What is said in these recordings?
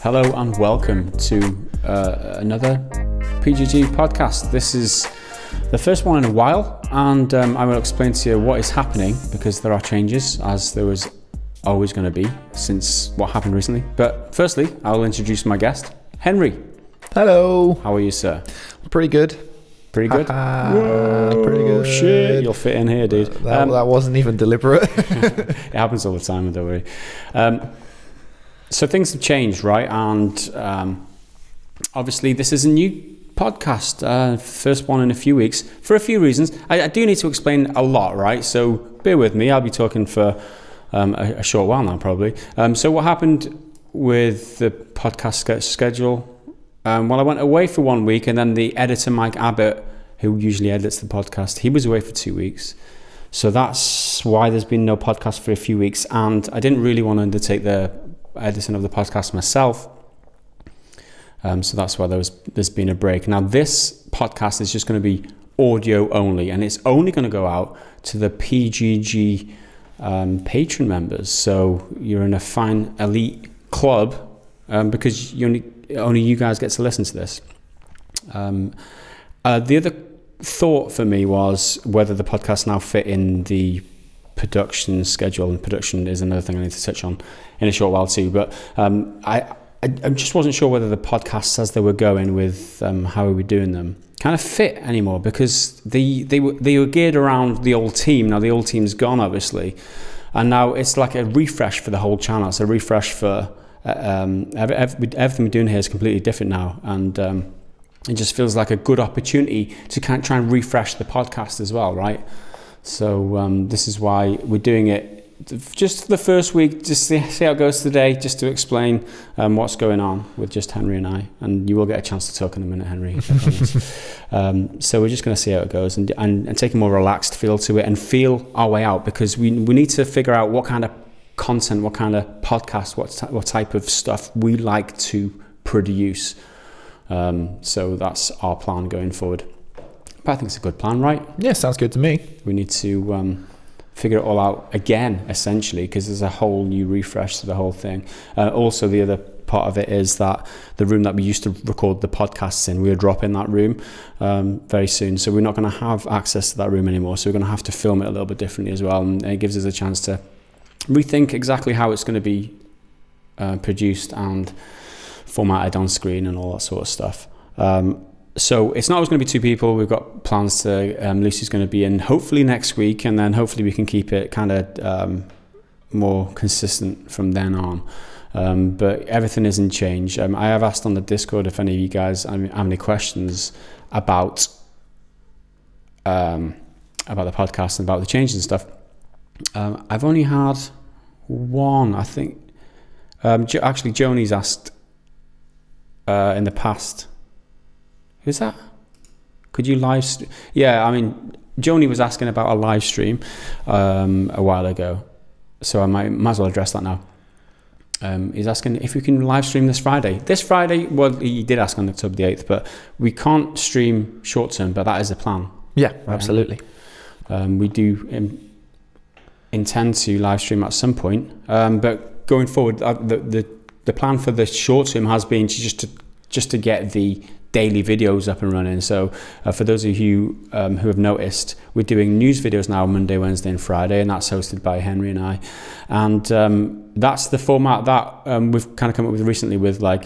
Hello and welcome to another PGG podcast. This is the first one in a while, and I will explain to you what is happening because there are changes, as there was always going to be since what happened recently. But firstly, I will introduce my guest, Henry. Hello. How are you, sir? Pretty good. Pretty good? Whoa, pretty good. Shit, you'll fit in here, dude. That wasn't even deliberate. It happens all the time, don't worry. So things have changed, right? And obviously this is a new podcast, first one in a few weeks, for a few reasons. I do need to explain a lot, right? So bear with me. I'll be talking for a short while now, probably. So what happened with the podcast schedule? Well, I went away for 1 week, and then the editor, Mike Abbott, who usually edits the podcast, he was away for 2 weeks. So that's why there's been no podcast for a few weeks. And I didn't really want to undertake the editing of the podcast myself. So that's why there's been a break. Now, this podcast is just going to be audio only, and it's only going to go out to the PGG patron members. So you're in a fine elite club because only you guys get to listen to this. The other thought for me was whether the podcast now fit in the production schedule, and production is another thing I need to touch on in a short while too. But I just wasn't sure whether the podcasts as they were going with how we were doing them kind of fit anymore, because they were geared around the old team. Now the old team's gone, obviously, and now it's like a refresh for the whole channel. It's a refresh for everything we're doing here is completely different now, and it just feels like a good opportunity to kind of try and refresh the podcast as well, right? So this is why we're doing it just the first week, just see how it goes today, just to explain what's going on with just Henry and I. And you will get a chance to talk in a minute, Henry, I promise. So we're just going to see how it goes and take a more relaxed feel to it and feel our way out, because we need to figure out what kind of content, what kind of podcast, what type of stuff we like to produce. So that's our plan going forward. But I think it's a good plan, right? Yeah, sounds good to me. We need to figure it all out again, essentially, because there's a whole new refresh to the whole thing. Also, the other part of it is that the room that we used to record the podcasts in, we're dropping that room very soon. So we're not going to have access to that room anymore. So we're going to have to film it a little bit differently as well. And it gives us a chance to rethink exactly how it's going to be produced and formatted on screen and all that sort of stuff. So it's not always going to be two people. We've got plans to, Lucy's going to be in hopefully next week, and then hopefully we can keep it kind of more consistent from then on. But everything isn't changed. I have asked on the Discord if any of you guys have any questions about the podcast and about the changes and stuff. I've only had one, I think. Actually, Joni's asked in the past. Who's that? Could you live stream? Yeah, I mean, Joni was asking about a live stream a while ago, so I might as well address that now. He's asking if we can live stream this Friday. This Friday, well, he did ask on October the 8th, but we can't stream short term, but that is the plan. Yeah, absolutely. We do intend to live stream at some point, but going forward, the plan for the short term has been just to get the daily videos up and running. So for those of you who have noticed, we're doing news videos now Monday, Wednesday and Friday, and that's hosted by Henry and I. And that's the format that we've kind of come up with recently, with like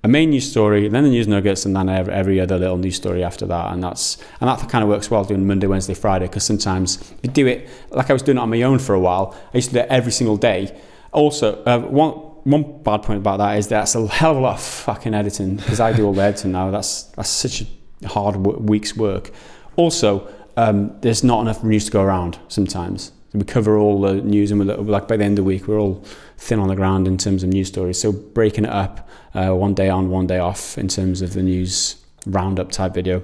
a main news story, then the news nuggets, and then every other little news story after that. And that kind of works well, doing Monday, Wednesday, Friday, because sometimes you do it like I was doing it on my own for a while. I used to do it every single day. Also, one bad point about that is that's a hell of a lot of fucking editing, because I do all the editing now. That's such a hard week's work. Also, there's not enough news to go around sometimes. We cover all the news, and we're like by the end of the week, we're all thin on the ground in terms of news stories. So breaking it up, one day on, one day off, in terms of the news roundup type video,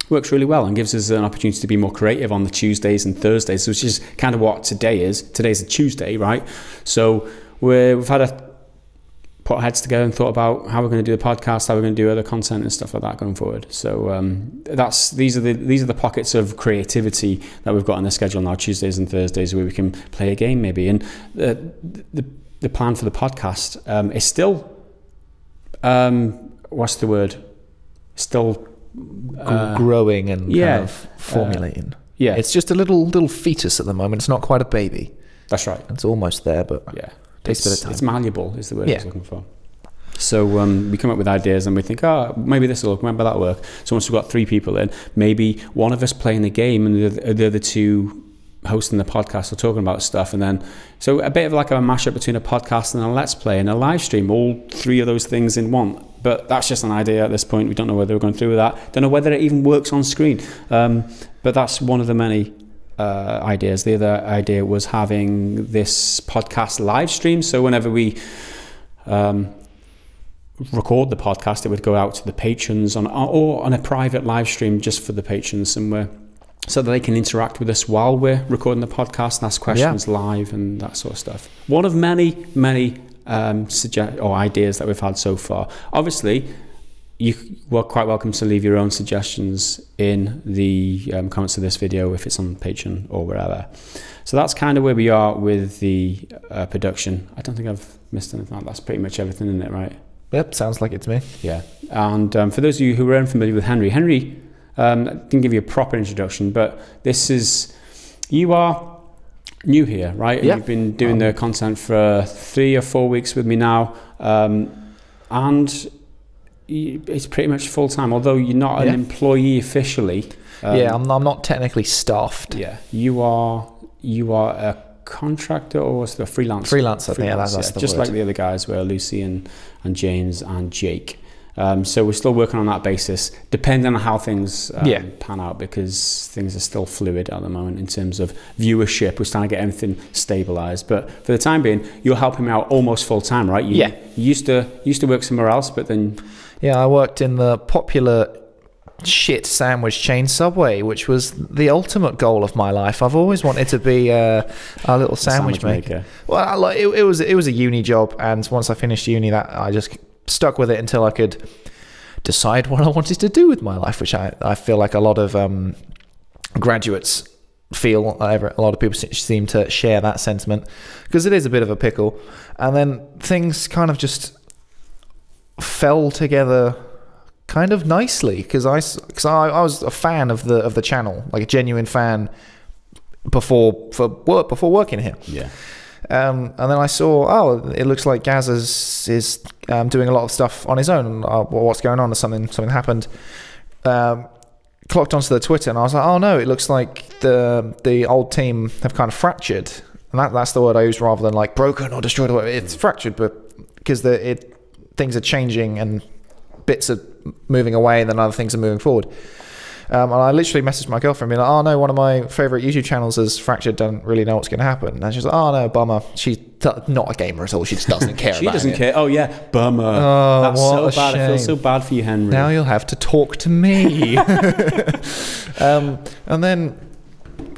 works really well and gives us an opportunity to be more creative on the Tuesdays and Thursdays, which is kind of what today is. Today's a Tuesday, right? So we've had to put our heads together and thought about how we're going to do the podcast, how we're going to do other content and stuff like that going forward. So these are the pockets of creativity that we've got on the schedule now, Tuesdays and Thursdays, where we can play a game maybe. And the plan for the podcast is still what's the word? Still growing and kind of formulating. Yeah, it's just a little fetus at the moment. It's not quite a baby. That's right. It's almost there, but takes a bit of time. It's malleable is the word I was looking for. So we come up with ideas and we think, maybe this will work, maybe that'll work. So once we've got 3 people in, maybe one of us playing the game and the other 2 hosting the podcast or talking about stuff. And then, so a bit of like a mashup between a podcast and a let's play and a live stream, all 3 of those things in one. But that's just an idea at this point. We don't know whether we're going through with that. Don't know whether it even works on screen. But that's one of the many ideas. The other idea was having this podcast live stream. So whenever we record the podcast, it would go out to the patrons or on a private live stream just for the patrons somewhere, so that they can interact with us while we're recording the podcast and ask questions live and that sort of stuff. One of many ideas that we've had so far. Obviously, you were quite welcome to leave your own suggestions in the comments of this video if it's on Patreon or wherever. So that's kind of where we are with the production. I don't think I've missed anything. That's pretty much everything in it, right? Yep, sounds like it to me. Yeah. And for those of you who are unfamiliar with Henry, I didn't give you a proper introduction, but you are new here, right? Yeah. You've been doing the content for 3 or 4 weeks with me now, and it's pretty much full time. Although you're not an employee officially. I'm not technically staffed. Yeah, you are a contractor or a freelancer. Freelancer, yeah, that's the just word. like the other guys were Lucy and James and Jake. So we're still working on that basis, depending on how things pan out, because things are still fluid at the moment in terms of viewership. We're trying to get everything stabilized, but for the time being, you're helping me out almost full time, right? You used to work somewhere else, but then I worked in the popular shit sandwich chain Subway, which was the ultimate goal of my life. I've always wanted to be a little sandwich maker. Well, it was a uni job, and once I finished uni, that I just stuck with it until I could decide what I wanted to do with my life, which I feel like a lot of graduates feel. A lot of people seem to share that sentiment, because it is a bit of a pickle. And then things kind of just fell together kind of nicely, because I was a fan of the channel, like a genuine fan before working here. Yeah. And then I saw, it looks like Gaz is doing a lot of stuff on his own. What's going on? Something happened. Clocked onto the Twitter, and I was like, oh no, it looks like the old team have kind of fractured. And that's the word I used rather than like broken or destroyed. It's fractured, but because things are changing and bits are moving away, and then other things are moving forward. And I literally messaged my girlfriend, being like, oh no, one of my favorite YouTube channels is fractured, don't really know what's going to happen. And she's like, oh no, bummer. She's not a gamer at all. She just doesn't care she about it. She doesn't care. Oh yeah, bummer. Oh, that's what so bad. shame. I feel so bad for you, Henry. Now you'll have to talk to me. And then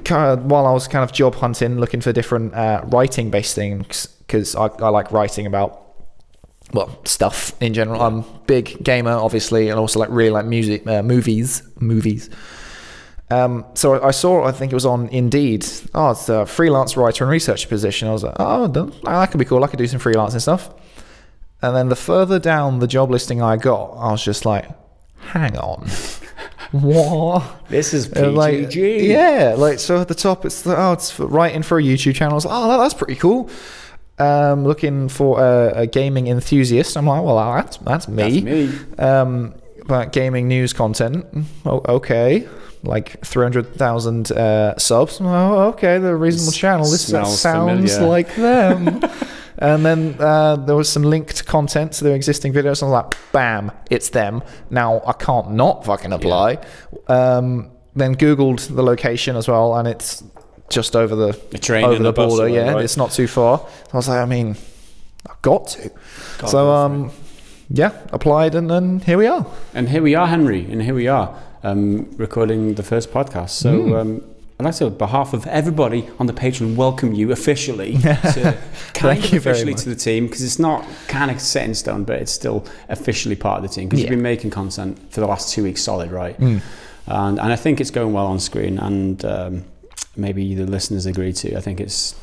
while I was kind of job hunting, looking for different writing-based things, because I like writing about stuff in general. I'm a big gamer, obviously, and also really like music, movies. So I saw, I think it was on Indeed. Oh, it's a freelance writer and researcher position. I was like, that could be cool. I could do some freelancing stuff. And then the further down the job listing I got, I was just like, hang on. What? This is PGG. So at the top, it's for writing for a YouTube channel. I was like, that's pretty cool. Looking for a gaming enthusiast. I'm like, well, that's me. That's me. But gaming news content. Oh, okay. Like 300,000 subs. Oh, okay, they're a reasonable channel. This sounds familiar. Like them. And then there was some linked content to their existing videos. And I was like, bam, it's them. Now I can't not fucking apply. Then Googled the location as well, and it's just over the border. Yeah, right. It's not too far. I was like, I've got to. Applied, and then here we are. And here we are, Henry, and here we are recording the first podcast. So I'd like to, on behalf of everybody on the Patreon, welcome you officially to to the team, because it's not kind of set in stone, but it's still officially part of the team, because you've been making content for the last 2 weeks solid, right? And I think it's going well on screen, and maybe the listeners agree too. I think it's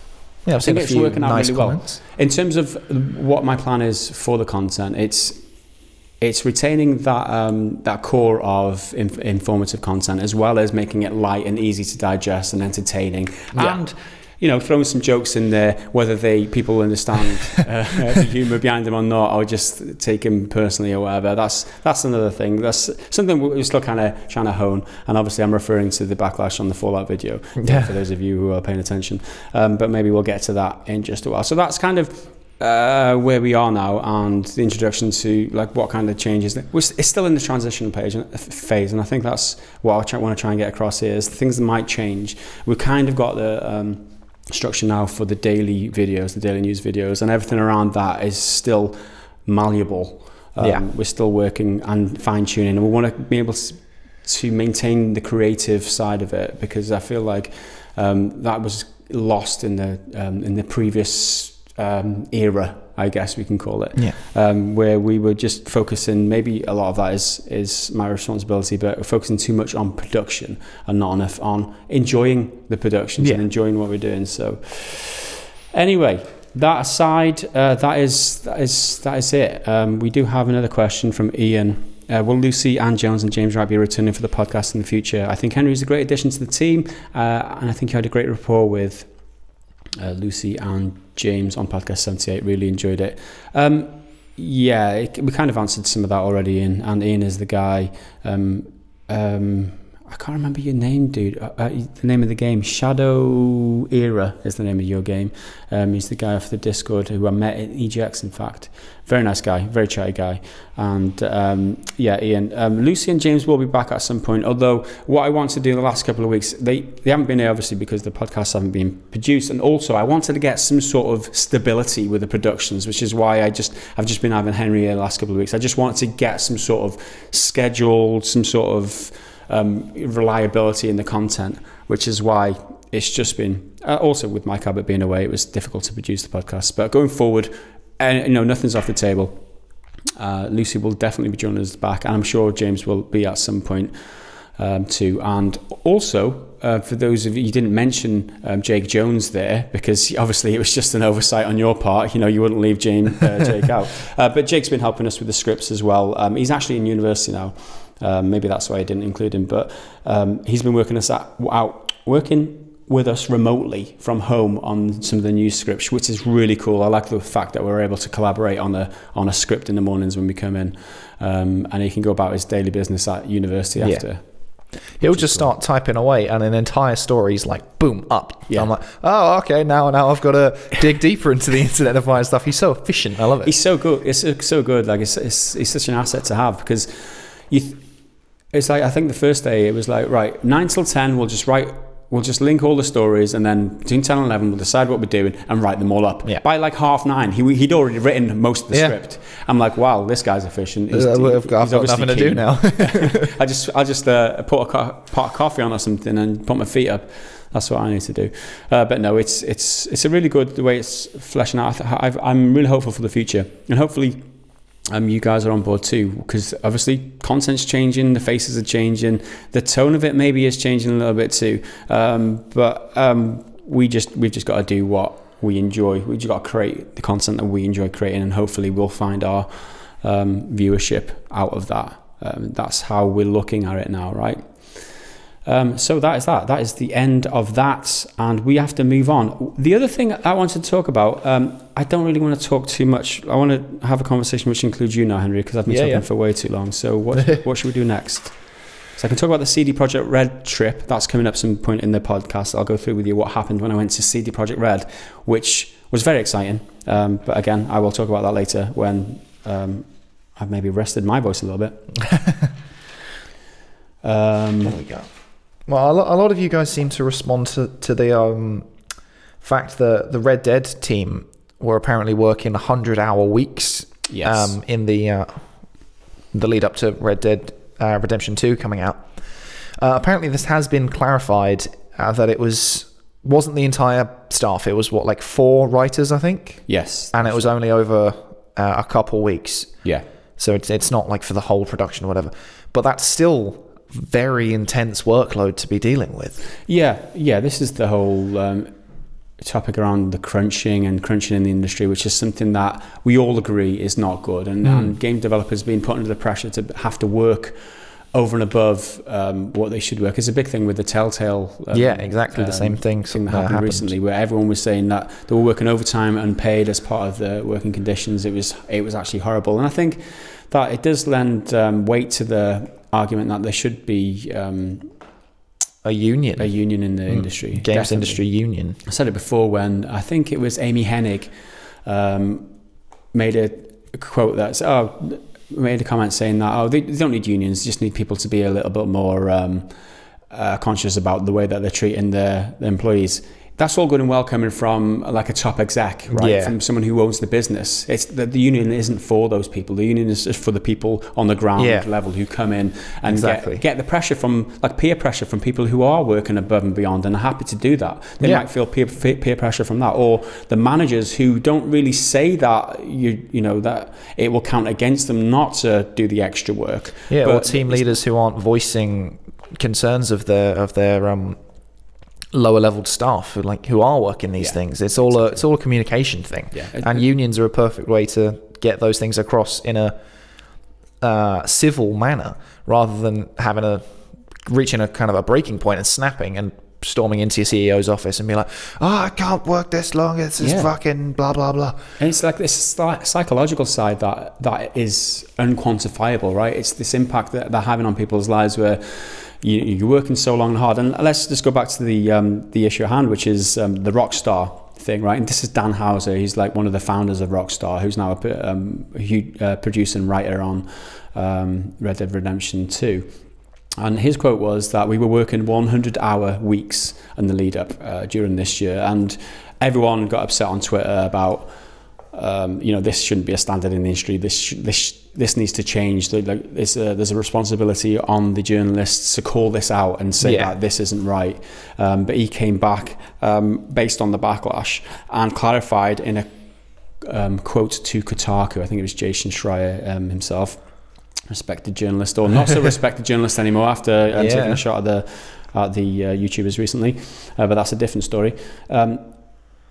it's working out nice really comments. well. In terms of what my plan is for the content, it's it's retaining that core of informative content, as well as making it light and easy to digest and entertaining, and throwing some jokes in there, whether people understand the humour behind them or not, or just take them personally or whatever. That's another thing. That's something we're still kind of trying to hone. And obviously, I'm referring to the backlash on the Fallout video, for those of you who are paying attention. But maybe we'll get to that in just a while. So that's kind of where we are now, and the introduction to like what kind of changes. It's still in the transition phase, and I think that's what I want to try and get across here, is things that might change. We've kind of got the structure now for the daily videos, the daily news videos, and everything around that is still malleable. We're still working and fine-tuning, and we want to be able to maintain the creative side of it, because I feel like that was lost in the previous era, I guess we can call it, where we were just focusing, maybe a lot of that is my responsibility, but we're focusing too much on production and not enough on enjoying the productions and enjoying what we're doing. So anyway, that aside, that is it. We do have another question from Ian. Will Lucy and Jones and James Wright be returning for the podcast in the future? I think Henry's a great addition to the team, and I think you had a great rapport with Lucy and James on podcast 78. Really enjoyed it. We kind of answered some of that already, and Ian is the guy. I can't remember your name, dude. The name of the game, Shadow Era, is the name of your game. He's the guy off the Discord who I met at EGX, in fact. Very nice guy, very chatty guy. And Ian, Lucy and James will be back at some point. Although what I want to do the last couple of weeks, they haven't been here obviously because the podcasts haven't been produced, and also I wanted to get some sort of stability with the productions, which is why I've just been having Henry here the last couple of weeks. I just wanted to get some sort of schedule, some sort of reliability in the content, which is why it's just been also with Mike Abbott being away, it was difficult to produce the podcast. But going forward, nothing's off the table. Lucy will definitely be joining us back, and I'm sure James will be at some point too. And also, for those of you didn't mention Jake Jones there, because obviously it was just an oversight on your part. You wouldn't leave Jake out. But Jake's been helping us with the scripts as well. He's actually in university now. Maybe that's why I didn't include him, but he's been working with us remotely from home on some of the news scripts, which is really cool. I like the fact that we're able to collaborate on a script in the mornings when we come in, and he can go about his daily business at university after. He'll just start typing away, and an entire story's like boom up. Yeah. I'm like, oh, okay, now I've got to dig deeper into the internet to find stuff. He's so efficient. I love it. He's so good. It's so good. Like it's such an asset to have, because it's like, I think the first day it was like, right, 9 till 10 we'll just link all the stories, and then between 10 and 11 we'll decide what we're doing and write them all up. By like 9:30 he'd already written most of the script. I'm like, wow, this guy's efficient. I've got nothing to do now. I'll just put a pot of coffee on or something and put my feet up. That's what I need to do. But no, it's a really good, the way it's fleshing out. I'm really hopeful for the future, and hopefully you guys are on board too, because obviously content's changing, the faces are changing, the tone of it maybe is changing a little bit too. But we've just got to do what we enjoy. We just got to create the content that we enjoy creating, and hopefully we'll find our viewership out of that. That's how we're looking at it now, right? So that is the end of that, and we have to move on. The other thing I wanted to talk about, I don't really want to talk too much. I want to have a conversation which includes you now, Henry, because I've been talking for way too long. So what should we do next? So I can talk about the CD Projekt Red trip. That's coming up some point in the podcast. I'll go through with you what happened when I went to CD Projekt Red, which was very exciting. But again, I will talk about that later when I've maybe rested my voice a little bit. There we go. Well, a lot of you guys seem to respond to the fact that the Red Dead team were apparently working 100-hour weeks in the lead up to Red Dead Redemption 2 coming out. Apparently, this has been clarified that it wasn't the entire staff. It was like 4 writers, I think. Yes, and it was only over a couple weeks. Yeah. So it's not like for the whole production or whatever, but that's still very intense workload to be dealing with. Yeah. This is the whole topic around the crunching in the industry, which is something that we all agree is not good, and game developers being put under the pressure to have to work over and above what they should work is a big thing with the Telltale. Exactly the same thing that happened recently, where everyone was saying that they were working overtime unpaid as part of the working conditions. It was actually horrible, and I think that it does lend weight to the argument that there should be a union in the industry, games definitely. Industry union. I said it before when I think it was Amy Hennig made a quote that's made a comment saying that they don't need unions, just need people to be a little bit more conscious about the way that they're treating their employees. That's all good and well coming from like a top exec, right? Yeah. From someone who owns the business. It's the union isn't for those people. The union is just for the people on the ground level who come in and get the pressure from, like peer pressure from people who are working above and beyond and are happy to do that. They might feel peer pressure from that, or the managers who don't really say that you know that it will count against them not to do the extra work. Yeah, or team leaders who aren't voicing concerns of their lower leveled staff who are working these things. It's all a communication thing, and unions are a perfect way to get those things across in a civil manner, rather than reaching a kind of a breaking point and snapping and storming into your CEO's office and be like, I can't work this long, it's just fucking blah blah blah. And it's like this psychological side that is unquantifiable, right? It's this impact that they're having on people's lives where you're working so long and hard. And let's just go back to the issue at hand, which is the Rockstar thing, right? And this is Dan Houser. He's like one of the founders of Rockstar, who's now a huge producer and writer on Red Dead Redemption 2. And his quote was that we were working 100-hour weeks in the lead up during this year, and everyone got upset on Twitter about this shouldn't be a standard in the industry. This needs to change. There's a responsibility on the journalists to call this out and say that this isn't right. But he came back based on the backlash and clarified in a quote to Kotaku. I think it was Jason Schreier himself, respected journalist, or not so respected journalist anymore after taking a shot at the YouTubers recently. But that's a different story.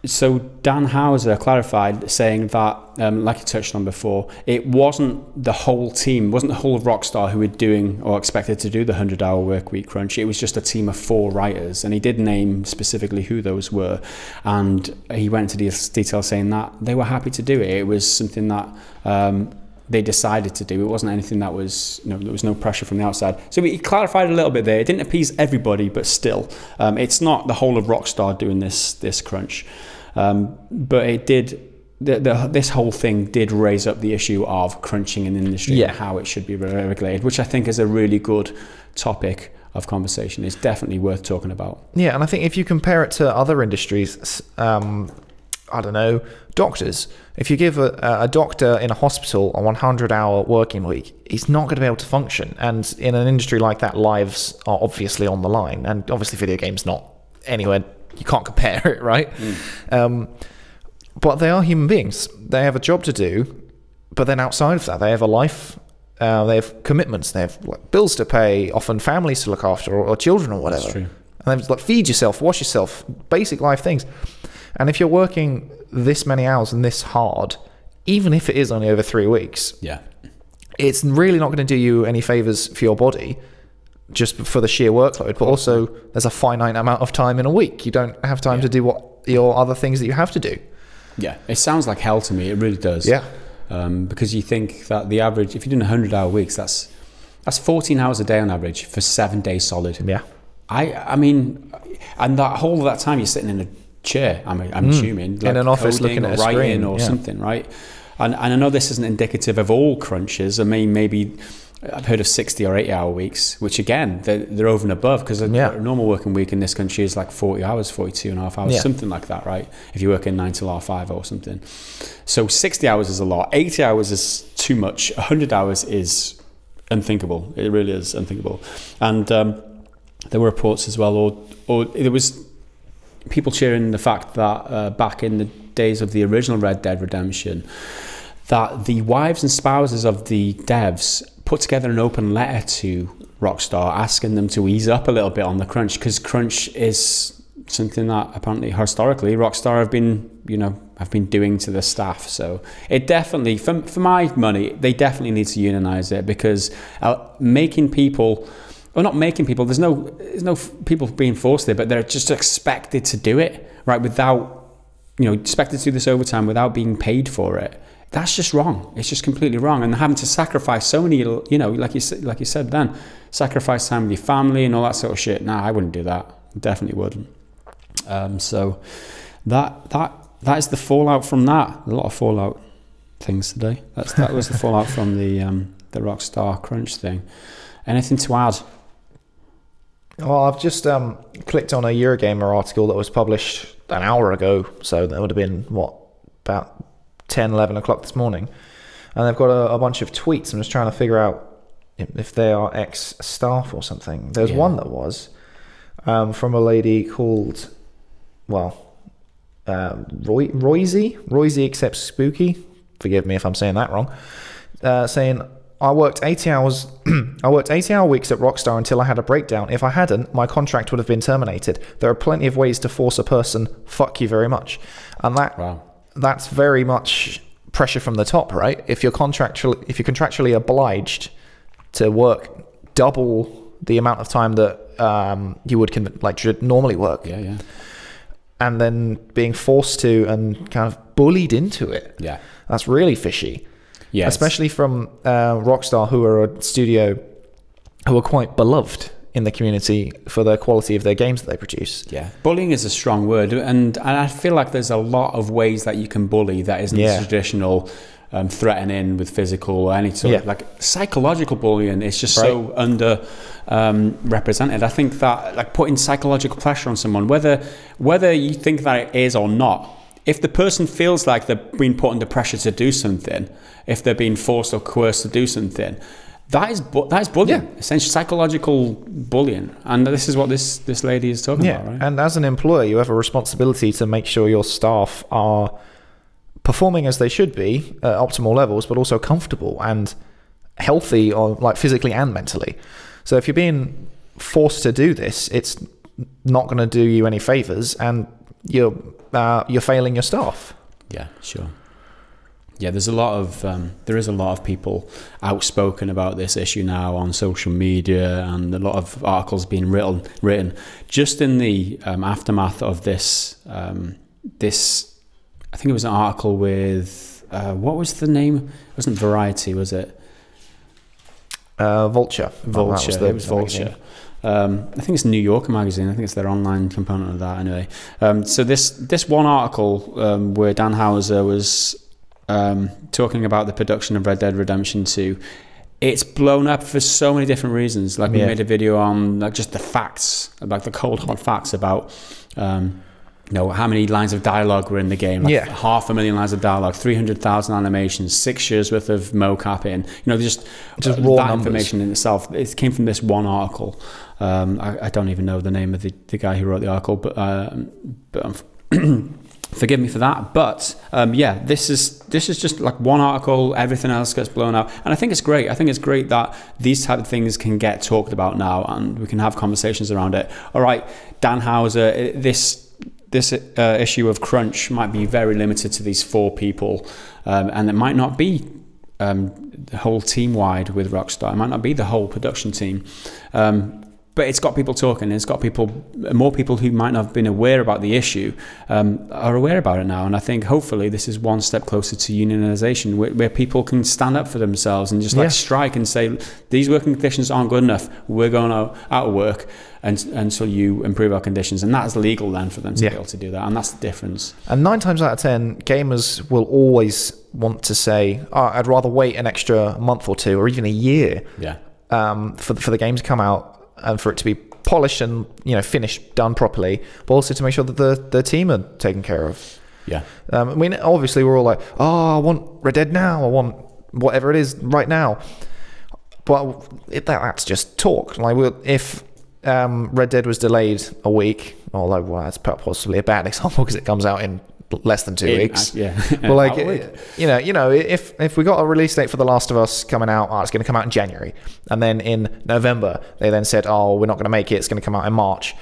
So Dan Houser clarified, saying that, like you touched on before, it wasn't the whole team, wasn't the whole of Rockstar who were doing or expected to do the 100-hour work week crunch. It was just a team of 4 writers, and he did name specifically who those were. And he went into detail saying that they were happy to do it. It was something that they decided to do. It wasn't anything that was, there was no pressure from the outside. So he clarified a little bit there. It didn't appease everybody, but still, it's not the whole of Rockstar doing this crunch. But it did. This whole thing did raise up the issue of crunching in the industry and how it should be regulated, which I think is a really good topic of conversation. It's definitely worth talking about. Yeah, and I think if you compare it to other industries, I don't know, doctors. If you give a doctor in a hospital a 100-hour working week, he's not going to be able to function. And in an industry like that, lives are obviously on the line. And obviously video games not anywhere, you can't compare it, right? But they are human beings. They have a job to do, but then outside of that, they have a life, they have commitments, they have bills to pay, often families to look after, or children or whatever. That's true. And they feed yourself, wash yourself, basic life things. And if you're working this many hours and this hard, even if it is only over 3 weeks, it's really not going to do you any favors for your body, just for the sheer workload. But also, there's a finite amount of time in a week. You don't have time to do what your other things that you have to do. Yeah, it sounds like hell to me. It really does. Yeah. Because you think that the average, if you're doing 100-hour weeks, that's 14 hours a day on average for 7 days solid. Yeah. I mean, and that whole of that time you're sitting in a chair, I'm assuming, like in an office looking at a screen or something, right? And I know this isn't indicative of all crunches. I mean, maybe I've heard of 60 or 80-hour weeks, which again, they're over and above, because a normal working week in this country is like 40 hours, 42 and a half hours, something like that, right? If you're working 9 till half 5 or something. So 60 hours is a lot. 80 hours is too much. 100 hours is unthinkable. It really is unthinkable. And there were reports as well, or there was people cheering the fact that back in the days of the original Red Dead Redemption, that the wives and spouses of the devs put together an open letter to Rockstar asking them to ease up a little bit on the crunch, because crunch is something that apparently historically Rockstar have been doing to the staff. So it definitely, for my money, they definitely need to unionize it, because making people, or not making people, there's no people being forced there, but they're just expected to do it, right, without, expected to do this overtime without being paid for it. That's just wrong. It's just completely wrong. And having to sacrifice so many, like you said then, sacrifice time with your family and all that sort of shit. Nah, I wouldn't do that. Definitely wouldn't. So that is the fallout from that. A lot of fallout things today. That was the fallout from the Rockstar Crunch thing. Anything to add? Well, I've just clicked on a Eurogamer article that was published an hour ago. So that would have been, about 10, 11 o'clock this morning. And they've got a bunch of tweets. I'm just trying to figure out if they are ex-staff or something. There's one that was from a lady called, Roisy accepts spooky. Forgive me if I'm saying that wrong. Saying, I worked 80 hours. I worked 80-hour weeks at Rockstar until I had a breakdown. If I hadn't, my contract would have been terminated. There are plenty of ways to force a person. Fuck you very much. And that's very much pressure from the top, right? If you're contractually obliged to work double the amount of time that you would normally work, and then being forced to and kind of bullied into it, that's really fishy. Yeah, especially from Rockstar, who are a studio who are quite beloved in the community for the quality of their games that they produce. Yeah, bullying is a strong word, and I feel like there's a lot of ways that you can bully that isn't traditional threatening with physical or any sort of like psychological bullying. It's just so under represented. I think that like putting psychological pressure on someone, whether you think that it is or not, if the person feels like they're being put under pressure to do something, if they're being forced or coerced to do something, that is bullying, essentially psychological bullying. And this is what this lady is talking about, right? And as an employer, you have a responsibility to make sure your staff are performing as they should be at optimal levels, but also comfortable and healthy, or like physically and mentally. So if you're being forced to do this, it's not going to do you any favors, and you're failing your staff. Yeah, sure. Yeah, there is a lot of people outspoken about this issue now on social media, and a lot of articles being written just in the aftermath of this. I think it was an article with what was the name? It wasn't Variety, was it? Vulture. Vulture. It was Vulture. I think it's New Yorker magazine. I think it's their online component of that anyway. So this one article where Dan Houser was talking about the production of Red Dead Redemption 2, it's blown up for so many different reasons. Like we made a video on like just the facts, like the cold hard facts about how many lines of dialogue were in the game, like 500,000 lines of dialogue, 300,000 animations, 6 years worth of mocapping, just raw that numbers. Information in itself. It came from this one article. I don't even know the name of the guy who wrote the article, but forgive me for that. But this is just like one article. Everything else gets blown up, and I think it's great. I think it's great that these type of things can get talked about now, and we can have conversations around it. All right, Dan Houser, this issue of crunch might be very limited to these 4 people, and it might not be the whole team wide with Rockstar. It might not be the whole production team, but it's got people talking. It's got more people who might not have been aware about the issue are aware about it now. And I think hopefully this is one step closer to unionization, where people can stand up for themselves and just strike and say, these working conditions aren't good enough. We're going out of work until you improve our conditions. And that's legal then for them to be able to do that. And that's the difference. And 9 times out of 10, gamers will always want to say, I'd rather wait an extra month or 2 or even a year for the game to come out, and for it to be polished and finished, done properly, but also to make sure that the team are taken care of. Yeah. I mean, obviously we're all like, I want Red Dead now. I want whatever it is right now. But that's just talk. Like, if Red Dead was delayed a week, although that's possibly a bad example because it comes out in less than 2 weeks. But like, if we got a release date for The Last of Us coming out, it's going to come out in January, and then in November they then said, we're not going to make it, it's going to come out in March.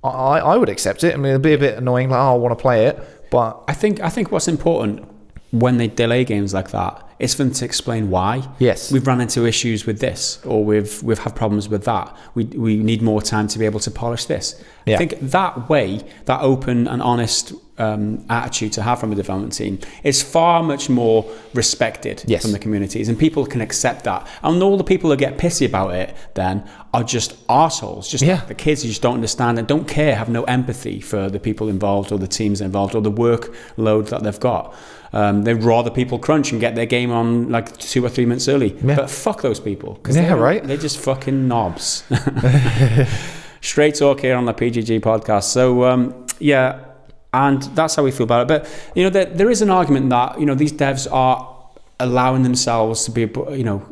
I would accept it. I mean, it'd be a bit annoying, like, oh, I want to play it, but I think what's important when they delay games like that is for them to explain why. Yes, we've run into issues with this, or we've had problems with that. We need more time to be able to polish this. Yeah. I think that way, that open and honest attitude to have from a development team is far much more respected from the communities, and people can accept that. And all the people who get pissy about it then are just arseholes, just the kids who just don't understand and don't care, have no empathy for the people involved or the teams involved or the workload that they've got. They'd rather people crunch and get their game on like 2 or 3 minutes early. But fuck those people. They're just fucking knobs. Straight talk here on the PGG podcast. So, and that's how we feel about it. But, you know, there is an argument that, you know, these devs are allowing themselves to be, you know,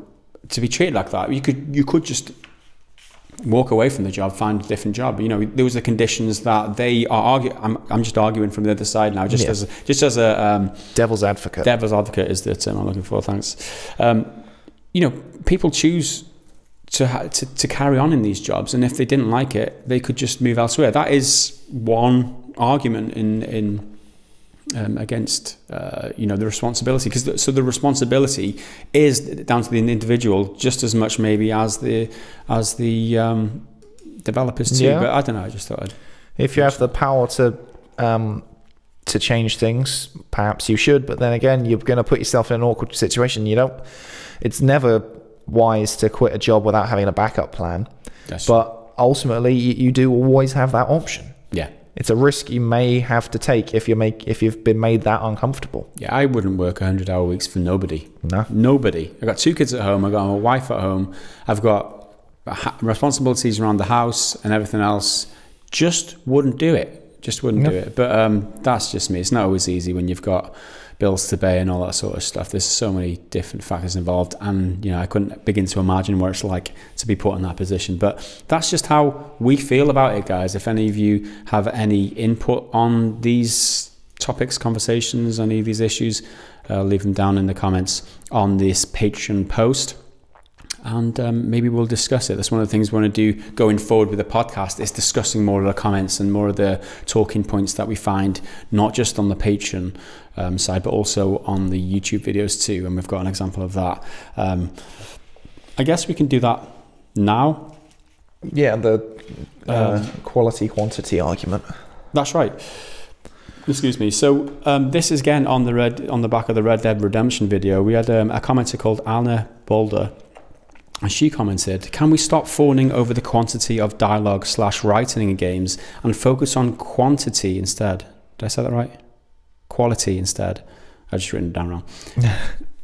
to be treated like that. You could just walk away from the job, find a different job. You know, there was the conditions that they are arguing. I'm just arguing from the other side now, just as a devil's advocate. Devil's advocate is the term I'm looking for. Thanks. You know, people choose to carry on in these jobs, and if they didn't like it, they could just move elsewhere. That is one argument in against you know, the responsibility, because the responsibility is down to the individual just as much maybe as the developers too. But I don't know, I just thought if you have the power to change things, perhaps you should, but then again, you're going to put yourself in an awkward situation. It's never wise to quit a job without having a backup plan. But ultimately you do always have that option. It's a risk you may have to take if you've been made that uncomfortable. I wouldn't work 100-hour weeks for nobody. No. Nobody. I've got 2 kids at home. I've got my wife at home. I've got responsibilities around the house and everything else. Just wouldn't do it. Do it. But that's just me. It's not always easy when you've got bills to pay and all that sort of stuff. There's so many different factors involved, and you know, I couldn't begin to imagine what it's like to be put in that position. But that's just how we feel about it, guys. If any of you have any input on these topics, conversations, any of these issues, leave them down in the comments on this Patreon post, and maybe we'll discuss it. That's one of the things we want to do going forward with the podcast, is discussing more of the comments and more of the talking points that we find, not just on the Patreon side, but also on the YouTube videos too. And we've got an example of that. I guess we can do that now. The quality quantity argument. That's right. Excuse me. So this is again on the back of the Red Dead Redemption video. We had a commenter called Anna Boulder. And she commented, "Can we stop fawning over the quantity of dialogue / writing in games and focus on quantity instead?" Did I say that right? Quality instead. I just written it down wrong.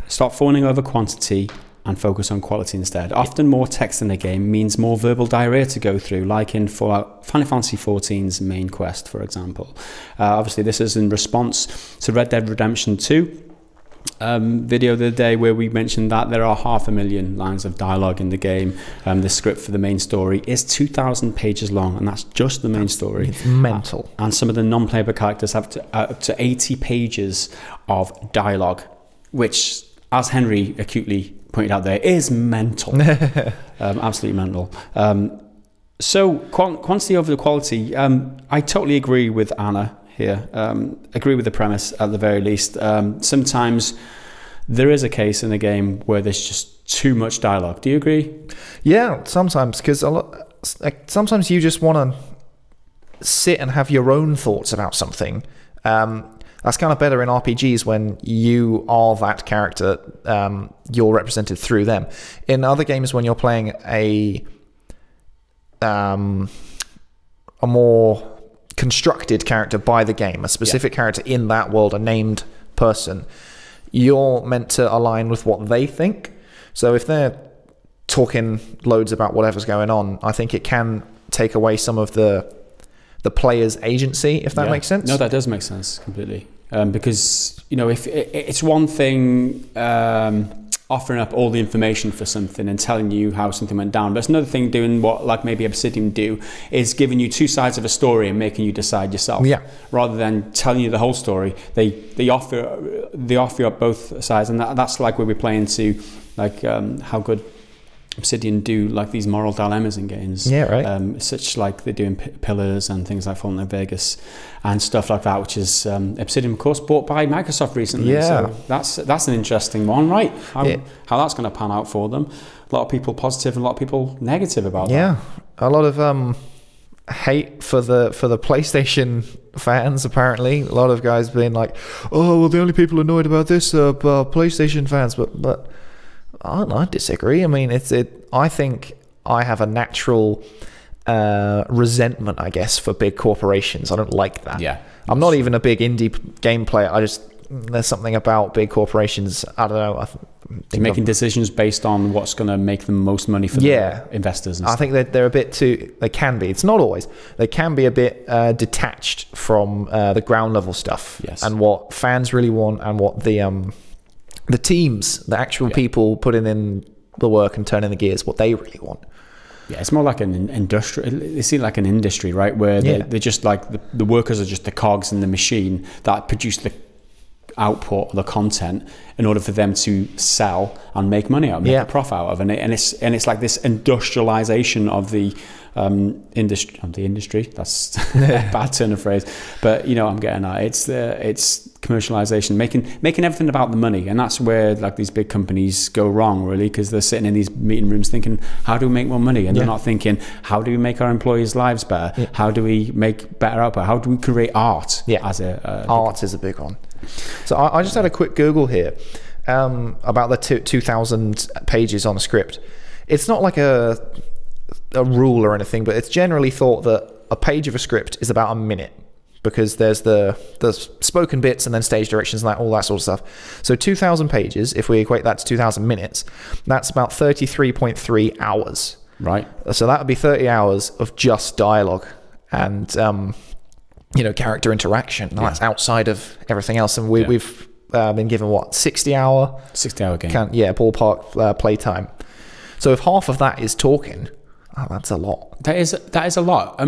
Stop fawning over quantity and focus on quality instead. Often more text in a game means more verbal diarrhea to go through, like in Final Fantasy XIV's main quest, for example. Obviously, this is in response to Red Dead Redemption 2. Video the other day where we mentioned that there are 500,000 lines of dialogue in the game. The script for the main story is 2,000 pages long, and that's just the main story. It's mental. And some of the non-playable characters have up to 80 pages of dialogue, which, as Henry acutely pointed out there, is mental. Absolutely mental. So quantity over the quality. I totally agree with Anna here. Agree with the premise at the very least. Sometimes there is a case in a game where there's just too much dialogue. Do you agree? Yeah, sometimes, because sometimes you just want to sit and have your own thoughts about something. That's kind of better in RPGs when you are that character. You're represented through them. In other games, when you're playing a more constructed character by the game, a specific character in that world, a named person, you're meant to align with what they think. So if they're talking loads about whatever's going on, I think it can take away some of the player's agency, if that makes sense. No, that does make sense completely. Because, you know, if it's one thing offering up all the information for something and telling you how something went down, but it's another thing doing what, like, maybe Obsidian do, is giving you 2 sides of a story and making you decide yourself. Rather than telling you the whole story, they offer you up both sides, and that's like where we play into, like, how good Obsidian do like these moral dilemmas in games. Yeah, right. Such like they're doing Pillars and things like Fallout Vegas and stuff like that, which is Obsidian, of course, bought by Microsoft recently. Yeah. So that's an interesting one, right? How that's going to pan out for them. A lot of people positive and a lot of people negative about that. Yeah, a lot of hate for the PlayStation fans, apparently. A lot of guys being like, oh, well, the only people annoyed about this are PlayStation fans, but I disagree. I mean, I think I have a natural resentment, I guess, for big corporations. I don't like that. Yeah. I'm not even a big indie game player. There's something about big corporations. I don't know. They're making decisions based on what's going to make the most money for the investors. And I think that they're a bit too. They can be. It's not always. They can be a bit detached from the ground level stuff and what fans really want and what the teams, the actual people putting in the work and turning the gears, what they really want. Yeah, it's more like an industrial. They see like an industry, right? Where they're just like the workers are just the cogs in the machine that produce the output, the content, in order for them to sell and make money out, make a profit out of, and it's like this industrialization of the industry. That's a bad turn of phrase, but you know what I'm getting at. It's commercialization, making everything about the money, and that's where like these big companies go wrong, really, because they're sitting in these meeting rooms thinking, how do we make more money? And they're not thinking, how do we make our employees' lives better? How do we make better output? How do we create art? As art is a big one. So I just had a quick Google here about the 2,000 pages on a script. It's not like a rule or anything, but it's generally thought that a page of a script is about a minute, because there's the spoken bits and then stage directions and all that sort of stuff. So 2,000 pages, if we equate that to 2,000 minutes, that's about 33.3 hours. Right. So that would be 30 hours of just dialogue and character interaction. That's outside of everything else. And we've been given 60 hour game. Ballpark playtime. So if half of that is talking, that's a lot. That is a lot.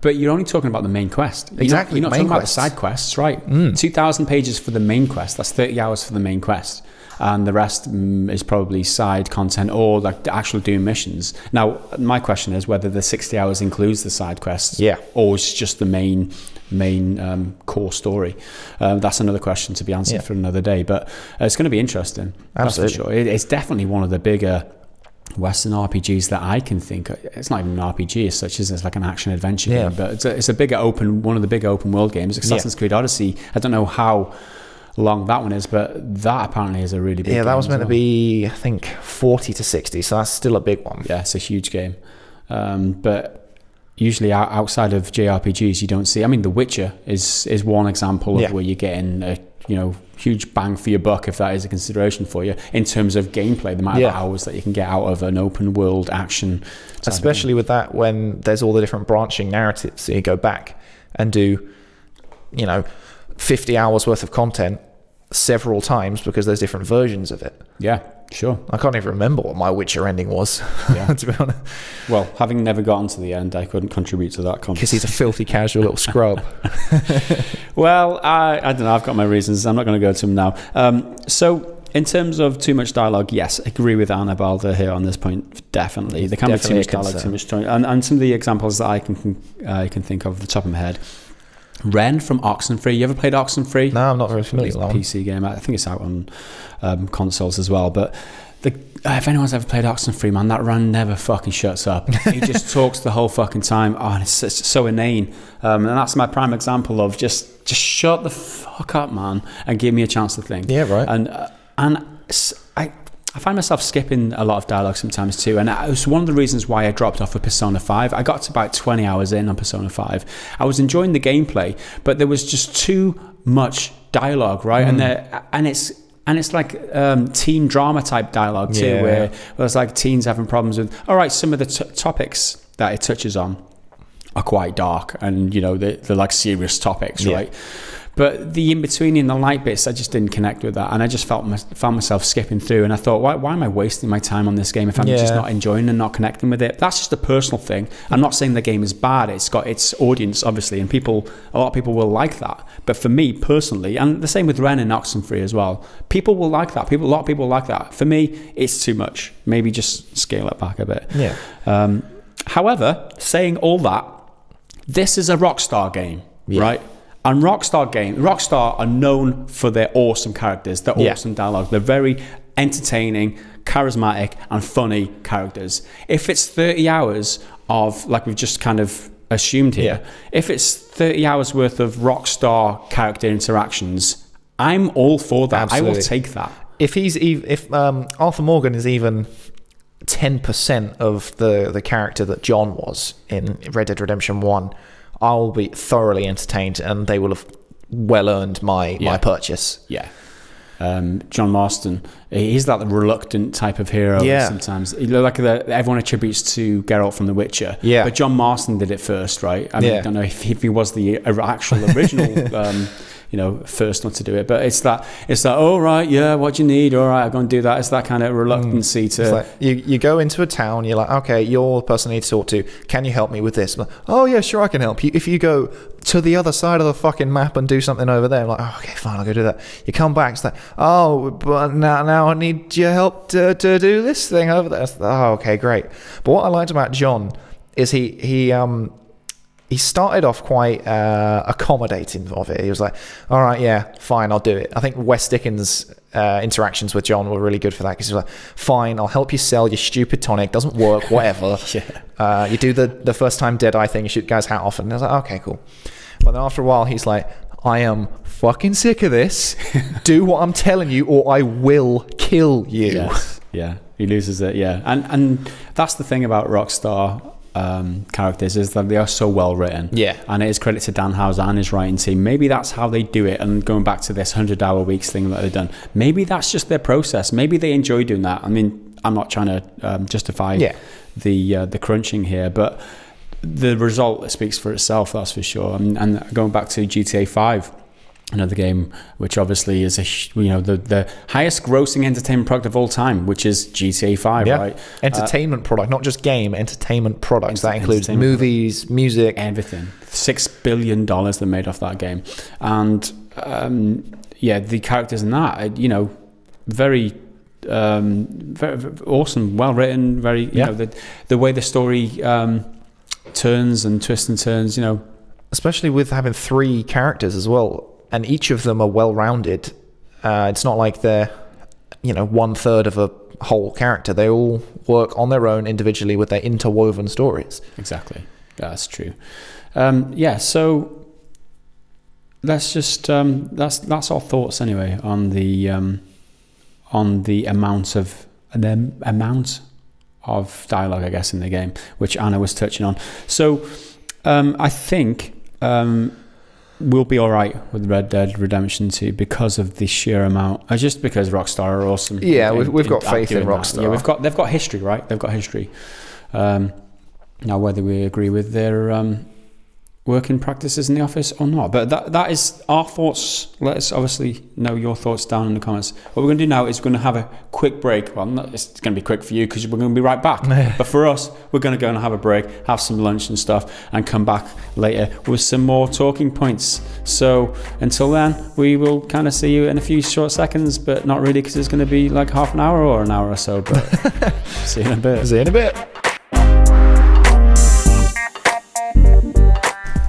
But you're only talking about the main quest. Exactly. You're not talking about the side quests, right? 2,000 pages for the main quest. That's 30 hours for the main quest. And the rest is probably side content or like the actual doing missions. Now, my question is whether the 60 hours includes the side quests, or it's just the main core story. That's another question to be answered for another day. But it's going to be interesting. Absolutely. That's for sure. It's definitely one of the bigger Western RPGs that I can think of. It's not even an RPG as such, it's like an action adventure game, but it's a bigger one of the bigger open world games. Assassin's Creed Odyssey, I don't know how long that one is, but that apparently is a really big game. That was meant to be, I think, 40 to 60, so that's still a big one. Yeah, it's a huge game. But usually outside of JRPGs, you don't see. I mean, The Witcher is one example of where you're getting a huge bang for your buck, if that is a consideration for you, in terms of gameplay, the amount of hours that you can get out of an open world action. Especially with that, when there's all the different branching narratives, so you go back and do, 50 hours worth of content several times because there's different versions of it. Yeah, sure. I can't even remember what my Witcher ending was, to be honest. Well, having never gotten to the end, I couldn't contribute to that. Because he's a filthy casual little scrub. Well, I don't know. I've got my reasons. I'm not going to go to them now. So in terms of too much dialogue, yes, I agree with Anna Balder here on this point. Definitely. There can be too much dialogue, too much story. And some of the examples that I can think of the top of my head. Ren from Oxenfree. You ever played Oxenfree? No, I'm not very familiar with that one. PC game. I think it's out on consoles as well. But if anyone's ever played Oxenfree, man, that Ren never fucking shuts up. He just talks the whole fucking time. Oh, and it's so inane. And that's my prime example of just shut the fuck up, man, and give me a chance to think. Yeah, right. And I find myself skipping a lot of dialogue sometimes too, and it was one of the reasons why I dropped off of Persona 5. I got to about 20 hours in on Persona 5. I was enjoying the gameplay, but there was just too much dialogue, right? And it's like teen drama type dialogue too, where it's like teens having problems with, all right, some of the topics that it touches on are quite dark, and they're like serious topics, right? But the in-between and the light bits, I just didn't connect with that. And I just found myself skipping through. And I thought, why am I wasting my time on this game if I'm just not enjoying and not connecting with it? That's just a personal thing. I'm not saying the game is bad. It's got its audience, obviously, and a lot of people will like that. But for me, personally, and the same with Ren and Oxenfree as well, people will like that. A lot of people like that. For me, it's too much. Maybe just scale it back a bit. Yeah. However, saying all that, this is a Rockstar game, right? And Rockstar are known for their awesome characters, their awesome dialogue. They're very entertaining, charismatic, and funny characters. If it's 30 hours of, like we've just kind of assumed here, if it's 30 hours worth of Rockstar character interactions, I'm all for that. Absolutely. I will take that. If Arthur Morgan is even 10% of the character that John was in Red Dead Redemption 1, I'll be thoroughly entertained, and they will have well earned my purchase. Yeah. John Marston, he's like the reluctant type of hero sometimes. Like everyone attributes to Geralt from The Witcher. Yeah. But John Marston did it first, right? I mean, I don't know if he was the actual original first one to do it, but it's that oh right, yeah, what do you need? All right, I'm going to do that. It's that kind of reluctancy to. It's like you go into a town, you're like, okay, you're the person I need to talk to. Can you help me with this? I'm like, oh yeah, sure, I can help you. If you go to the other side of the fucking map and do something over there, I'm like, oh, okay, fine, I'll go do that. You come back, it's like, oh, but now I need your help to do this thing over there. Like, oh, okay, great. But what I liked about John is he started off quite accommodating of it. He was like, all right, yeah, fine, I'll do it. I think Wes Dickens' interactions with John were really good for that, because he was like, fine, I'll help you sell your stupid tonic. Doesn't work, whatever. You do the first time Deadeye thing, you shoot the guy's hat off. And I was like, okay, cool. But then after a while, he's like, I am fucking sick of this. Do what I'm telling you, or I will kill you. Yes. Yeah, he loses it, yeah. And that's the thing about Rockstar characters, is that they are so well written, and it is credit to Dan Houser and his writing team. Maybe that's how they do it, and going back to this 100-hour weeks thing that they've done, maybe that's just their process. Maybe they enjoy doing that. I mean, I'm not trying to justify the crunching here, but the result speaks for itself, that's for sure. And going back to GTA 5, another game which obviously is the highest grossing entertainment product of all time, which is GTA 5, right? Entertainment product, not just game, entertainment products. That includes movies, music, everything. $6 billion they made off that game. And the characters in that, very awesome, well written, very the way the story turns and twists and turns, especially with having 3 characters as well. And each of them are well-rounded. It's not like they're, 1/3 of a whole character. They all work on their own individually with their interwoven stories. Exactly. That's true. So let's just that's our thoughts anyway on the amount of dialogue, I guess, in the game, which Anna was touching on. So I think we'll be all right with Red Dead Redemption 2 because of the sheer amount, just because Rockstar are awesome. Yeah, we've got faith in Rockstar. Yeah, they've got history, right? They've got history. Now, whether we agree with their working practices in the office or not, but that is our thoughts. Let us obviously know your thoughts down in the comments. What we're going to do now is we're going to have a quick break. Well, it's going to be quick for you because we're going to be right back. But for us, we're going to go and have a break, have some lunch and stuff, and come back later with some more talking points. So until then, we will kind of see you in a few short seconds, but not really, because it's going to be like half an hour or an hour or so. But see you in a bit. See you in a bit.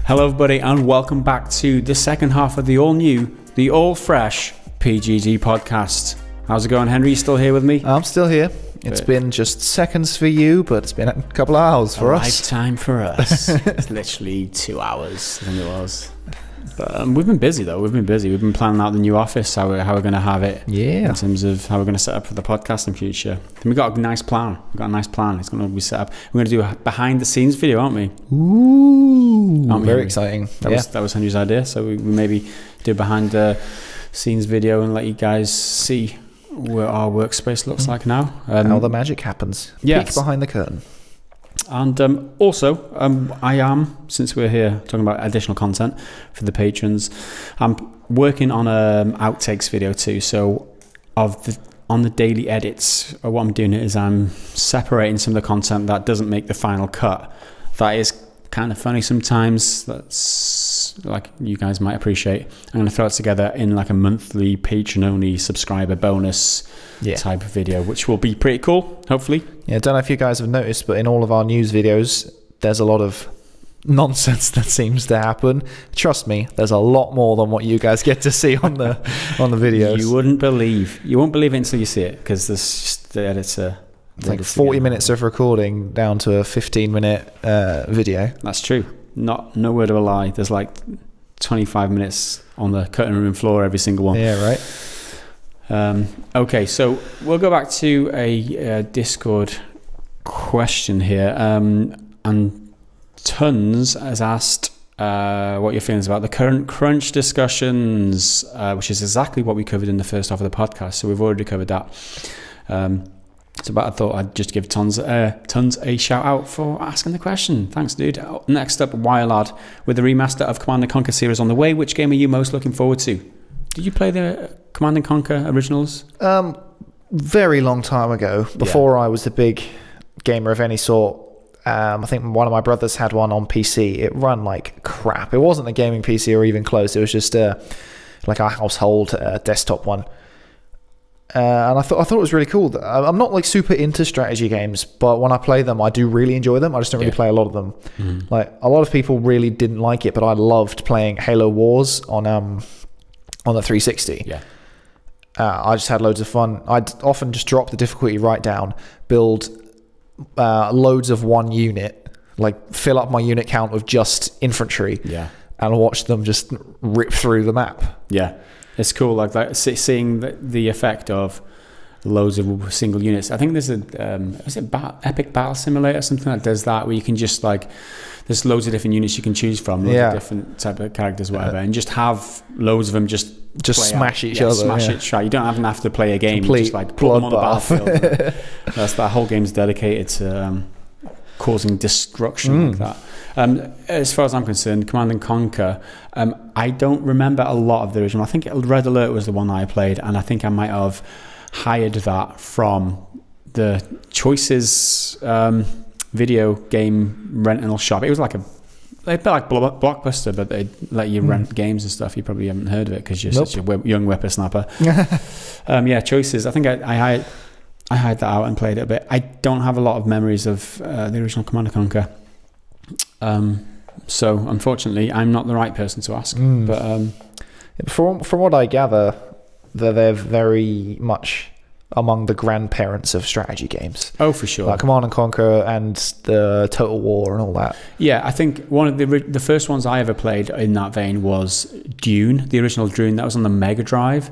Hello everybody, and welcome back to the second half of the all-new, the all-fresh PGG podcast. How's it going, Henry? You still here with me? I'm still here. It's been just seconds for you, but it's been a couple of hours for us. Lifetime for us. It's literally 2 hours, I think it was. But we've been busy though. We've been planning out the new office, how we're going to have it. Yeah. In terms of how we're going to set up for the podcast in future. And we've got a nice plan. It's going to be set up. We're going to do a behind the scenes video, aren't we? Ooh. Very exciting. That was Henry's idea. So we maybe do a behind the scenes video and let you guys see what our workspace looks like now. How the magic happens. Peek behind the curtain. And also, I am, since we're here talking about additional content for the patrons, I'm working on an outtakes video too. So on the daily edits, what I'm doing is I'm separating some of the content that doesn't make the final cut. That is kind of funny sometimes. That's like you guys might appreciate. I'm going to throw it together in like a monthly patron-only subscriber bonus type of video, which will be pretty cool, hopefully. Yeah, I don't know if you guys have noticed, but in all of our news videos, there's a lot of nonsense that seems to happen. Trust me, there's a lot more than what you guys get to see on the videos. You won't believe it until you see it, because the editor. It's like 40 minutes of recording down to a 15-minute video. That's true. No word of a lie. There's like 25 minutes on the cutting room floor, every single one. Yeah, right. Okay, so we'll go back to a Discord question here. And Tons has asked what your feelings about the current crunch discussions, which is exactly what we covered in the first half of the podcast. So we've already covered that. But I thought I'd just give Tons a shout out for asking the question. Thanks, dude. Next up, Wildlad, with the remaster of Command & Conquer series on the way, which game are you most looking forward to? Did you play the Command & Conquer originals? Very long time ago, before I was a big gamer of any sort. I think one of my brothers had one on PC. It ran like crap. It wasn't a gaming PC or even close. It was just like a household desktop one. And I thought it was really cool. I'm not like super into strategy games, but when I play them, I do really enjoy them. I just don't really play a lot of them. Like a lot of people really didn't like it, but I loved playing Halo Wars on the 360. I just had loads of fun. I'd often just drop the difficulty right down, build loads of one unit, like fill up my unit count with just infantry, and watch them just rip through the map. It's cool, like seeing the effect of loads of single units. I think there's Epic Battle Simulator, something that does that, where you can just like, there's loads of different units you can choose from, loads of different type of characters, whatever, and just have loads of them just smash each other. Smash it, try. You don't even have to play a game. You just like put them on the battlefield. That whole game's dedicated to causing destruction like that. As far as I'm concerned, Command & Conquer, I don't remember a lot of the original. I think Red Alert was the one I played, and I think I might have hired that from the Choices video game rental shop. It was like a bit like Blockbuster, but they let you rent games and stuff. You probably haven't heard of it because you're such a young whippersnapper. Choices. I think I hired that out and played it a bit. I don't have a lot of memories of the original Command & Conquer. So unfortunately, I'm not the right person to ask. But from what I gather, they're very much among the grandparents of strategy games. Oh, for sure. Like Command & Conquer and the Total War and all that. Yeah, I think one of the first ones I ever played in that vein was Dune, the original Dune. That was on the Mega Drive.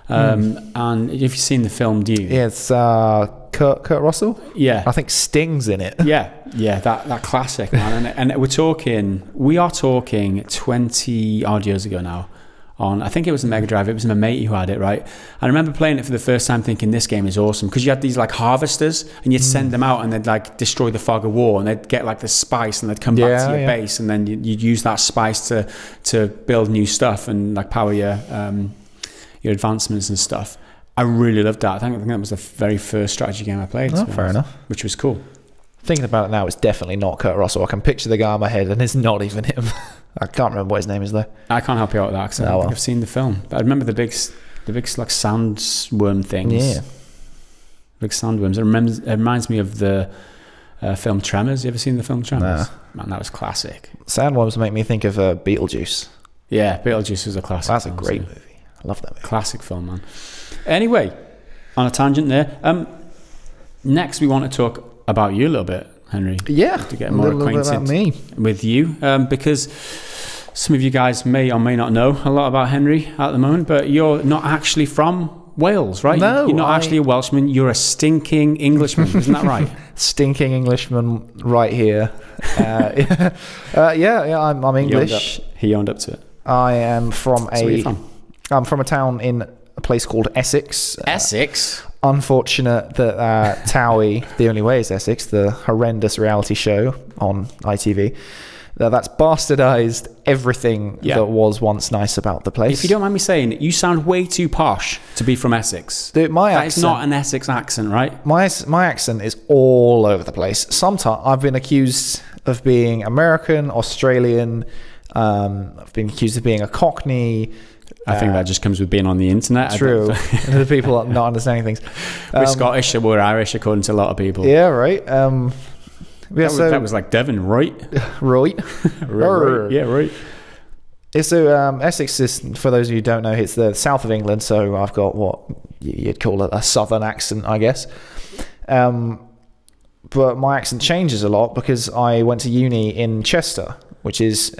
And if you've seen the film Dune, it's Kurt Russell. I think Sting's in it. That classic, man. And we are talking 20 odd years ago now. I think it was the Mega Drive. It was my mate who had it, right? I remember playing it for the first time, thinking this game is awesome, because you had these like harvesters, and you'd send them out, and they'd like destroy the fog of war, and they'd get like the spice, and they'd come back to your base, and then you'd use that spice to build new stuff and like power your advancements and stuff. I really loved that. I think that was the very first strategy game I played. Fair enough. Which was cool. Thinking about it now, it's definitely not Kurt Russell. I can picture the guy in my head, and it's not even him. I can't remember what his name is though. I can't help you out with that because I don't think I've seen the film. But I remember the big like sandworm things. Yeah. Big sandworms. It reminds me of the film Tremors. You ever seen the film Tremors? Man, that was classic. Sandworms make me think of Beetlejuice. Yeah, Beetlejuice was a classic. That's a great movie. I love that movie. Classic film, man. Anyway, on a tangent there. Next, we want to talk about you a little bit, Henry. Yeah, to get more acquainted with you, because some of you guys may or may not know a lot about Henry at the moment, but you're not actually from Wales, right? No, you're not actually a Welshman. You're a stinking Englishman, isn't that right? Stinking Englishman, right here. I'm English. He owned up to it. I am from I'm from a town in a place called Essex. Essex? unfortunate that Towie, The Only Way is Essex, the horrendous reality show on ITV, that's bastardized everything that was once nice about the place. If you don't mind me saying, you sound way too posh to be from Essex. Dude, that is not an Essex accent, right? My accent is all over the place. Sometimes I've been accused of being American, Australian. I've been accused of being a Cockney. I think that just comes with being on the internet. True. The people are not understanding things. We're Scottish, we're Irish, according to a lot of people. Yeah, right. That was like Devon, right? Right. Right. Yeah, right. Yeah, so Essex is, for those of you who don't know, it's the south of England, so I've got what you'd call a southern accent, I guess. But my accent changes a lot because I went to uni in Chester, which is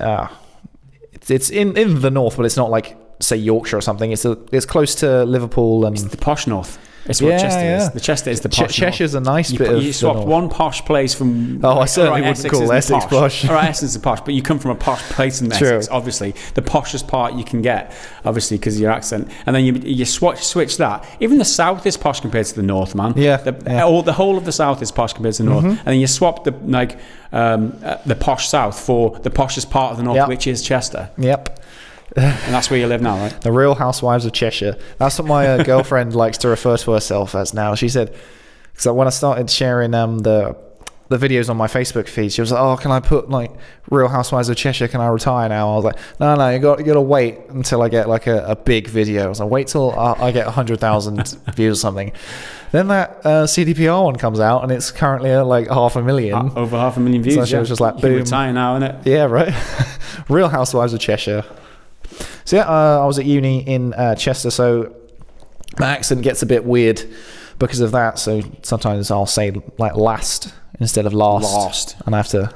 it's in the north, but it's not like, say, Yorkshire or something. It's close to Liverpool, and it's the posh north. It's what Chester is. The Chester is the posh Cheshire's north. a nice bit of... You swapped one posh place from... I certainly wouldn't call Essex posh. All right, Essex is posh, but you come from a posh place in Essex, obviously. The poshest part you can get, obviously, because of your accent. And then you switch that. Even the south is posh compared to the north, man. The whole of the south is posh compared to the north. And then you swap the posh south for the poshest part of the north, which is Chester. Yep. And that's where you live now, right? The Real Housewives of Cheshire. That's what my girlfriend likes to refer to herself as now. She said, so when I started sharing the videos on my Facebook feed, she was like, "Oh, can I put like Real Housewives of Cheshire? Can I retire now?" I was like, "No, you got to wait until I get like a big video." I was like, "Wait till I get 100,000 views or something." Then that CDPR one comes out, and it's currently at like 500,000. Over 500,000 views. So she was just like, "Boom, retire now, innit?" Yeah, right. Real Housewives of Cheshire. So yeah, I was at uni in Chester, so my accent gets a bit weird because of that. So sometimes I'll say like last instead of last. And I have to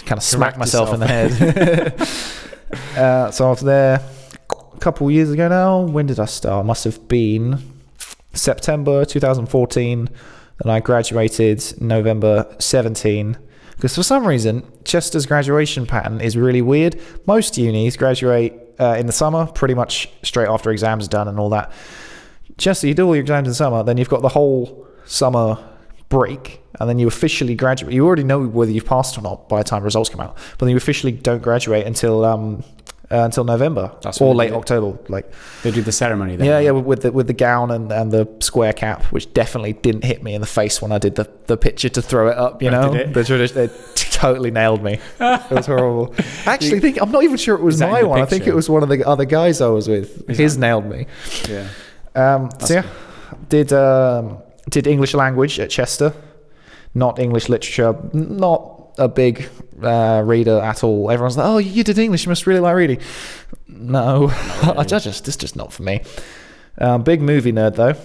kind of smack myself in the head. So I was there a couple of years ago now. When did I start? Must have been September 2014. Then I graduated November 17. Because for some reason, Chester's graduation pattern is really weird. Most unis graduate in the summer, pretty much straight after exams are done and all that. Chester, you do all your exams in summer, then you've got the whole summer break, and then you officially graduate. You already know whether you've passed or not by the time results come out, but then you officially don't graduate until November or late October. Like they do the ceremony then. Yeah, with the gown and the square cap, which definitely didn't hit me in the face when I did the picture to throw it up. You know, they totally nailed me. It was horrible. Actually, I'm not even sure it was my one. I think it was one of the other guys I was with. His nailed me. Yeah. So yeah, did English language at Chester, not English literature, not a big reader at all. Everyone's like, "Oh, you did English, you must really like reading." No, really. It's just not for me. Big movie nerd though,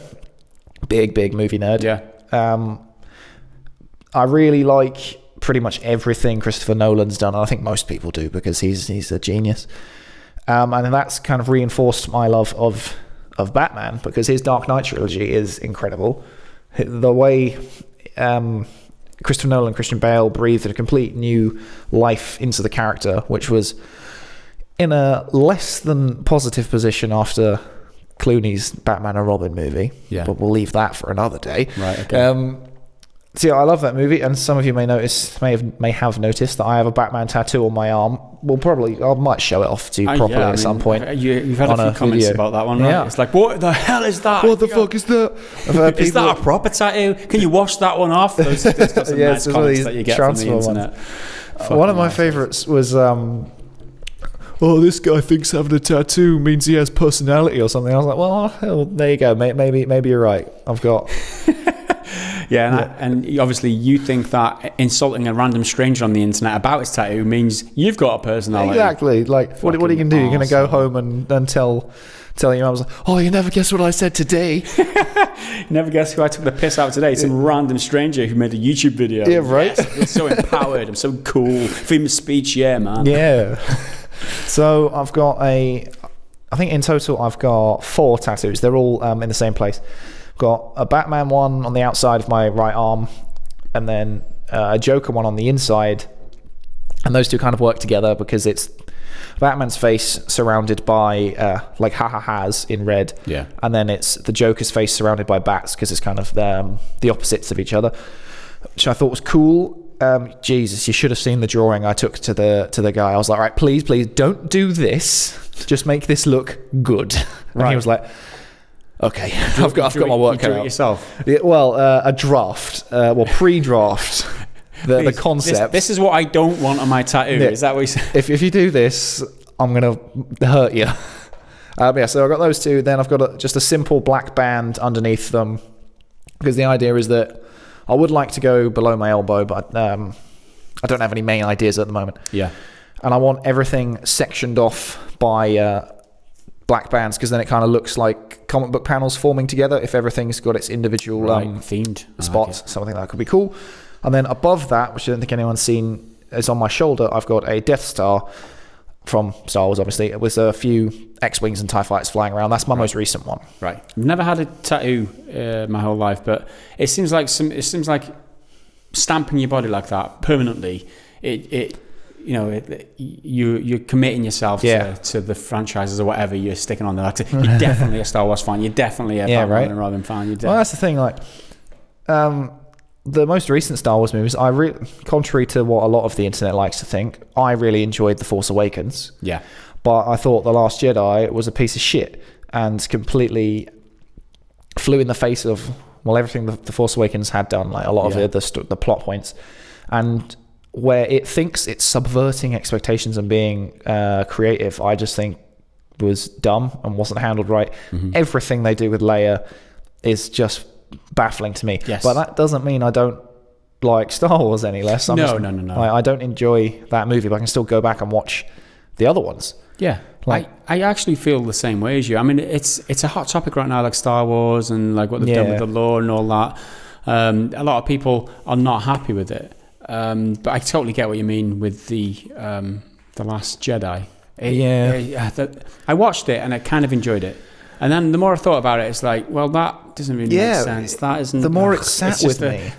big movie nerd. Yeah. I really like pretty much everything Christopher Nolan's done. And I think most people do because he's a genius. And that's kind of reinforced my love of Batman because his Dark Knight trilogy is incredible. The way Christopher Nolan and Christian Bale breathed a complete new life into the character, which was in a less than positive position after Clooney's Batman and Robin movie. Yeah. But we'll leave that for another day. Right, okay. So yeah, I love that movie, and some of you may have noticed that I have a Batman tattoo on my arm. I might show it off to you properly at some point. You've had a few comments video about that one, right? Yeah. It's like, what the hell is that? What the fuck is that? Is that a proper tattoo? Can you wash that one off? There's got some nice comments that you get from the internet. One of my favourites was, this guy thinks having a tattoo means he has personality or something. I was like, well, there you go, mate. Maybe you're right. I've got... And obviously you think that insulting a random stranger on the internet about his tattoo means you've got a personality. Exactly. Like, what are you going to do? You're going to go home and tell your mum, like, "Oh, you never guess what I said today." You never guess who I took the piss out today? Some random stranger who made a YouTube video. Yeah, right. Yes, I'm so empowered. I'm so cool. Freedom of speech, yeah, man. Yeah. So I've got I think in total I've got 4 tattoos. They're all in the same place. Got a Batman one on the outside of my right arm, and then a Joker one on the inside, and those two kind of work together because it's Batman's face surrounded by like ha-ha-has in red. Yeah. And then it's the Joker's face surrounded by bats, because it's kind of the opposites of each other, which I thought was cool. Jesus, you should have seen the drawing I took to the guy. I was like, right, please don't do this. Just make this look good. And Right. he was like, okay, I've got my work cut out. You drew it yourself? Yeah, well, a draft, pre-draft. The concept. This is what I don't want on my tattoo. Yeah. Is that what you said? If you do this, I'm gonna hurt you. Yeah, so I've got those two. Then I've got just a simple black band underneath them, because the idea is that I would like to go below my elbow, but I don't have any main ideas at the moment. Yeah. And I want everything sectioned off by black bands, because then it kind of looks like comic book panels forming together if everything's got its individual themed spots. Something that could be cool. And then above that, which I don't think anyone's seen, is on my shoulder, I've got a Death Star from Star Wars, obviously, with a few X-Wings and TIE Fighters flying around. That's my most recent one. Right. I've never had a tattoo my whole life, but it seems like stamping your body like that permanently. You're committing yourself to the franchises or whatever you're sticking on there. Like, you're definitely a Star Wars fan. You're definitely a Batman and Robin fan. Well, that's the thing. Like, the most recent Star Wars movies, contrary to what a lot of the internet likes to think, I really enjoyed The Force Awakens. Yeah. But I thought The Last Jedi was a piece of shit and completely flew in the face of, well, everything The Force Awakens had done, like a lot of the plot points. And where it thinks it's subverting expectations and being creative, I just think was dumb and wasn't handled right. Mm-hmm. Everything they do with Leia is just baffling to me. Yes. But that doesn't mean I don't like Star Wars any less. No. I don't enjoy that movie, but I can still go back and watch the other ones. Yeah. I actually feel the same way as you. I mean, it's a hot topic right now, like Star Wars and like what they've done with the lore and all that. A lot of people are not happy with it. But I totally get what you mean with the Last Jedi. I watched it and I kind of enjoyed it. And then the more I thought about it, it's like, well, that doesn't really make sense. That isn't. The more it sat with me.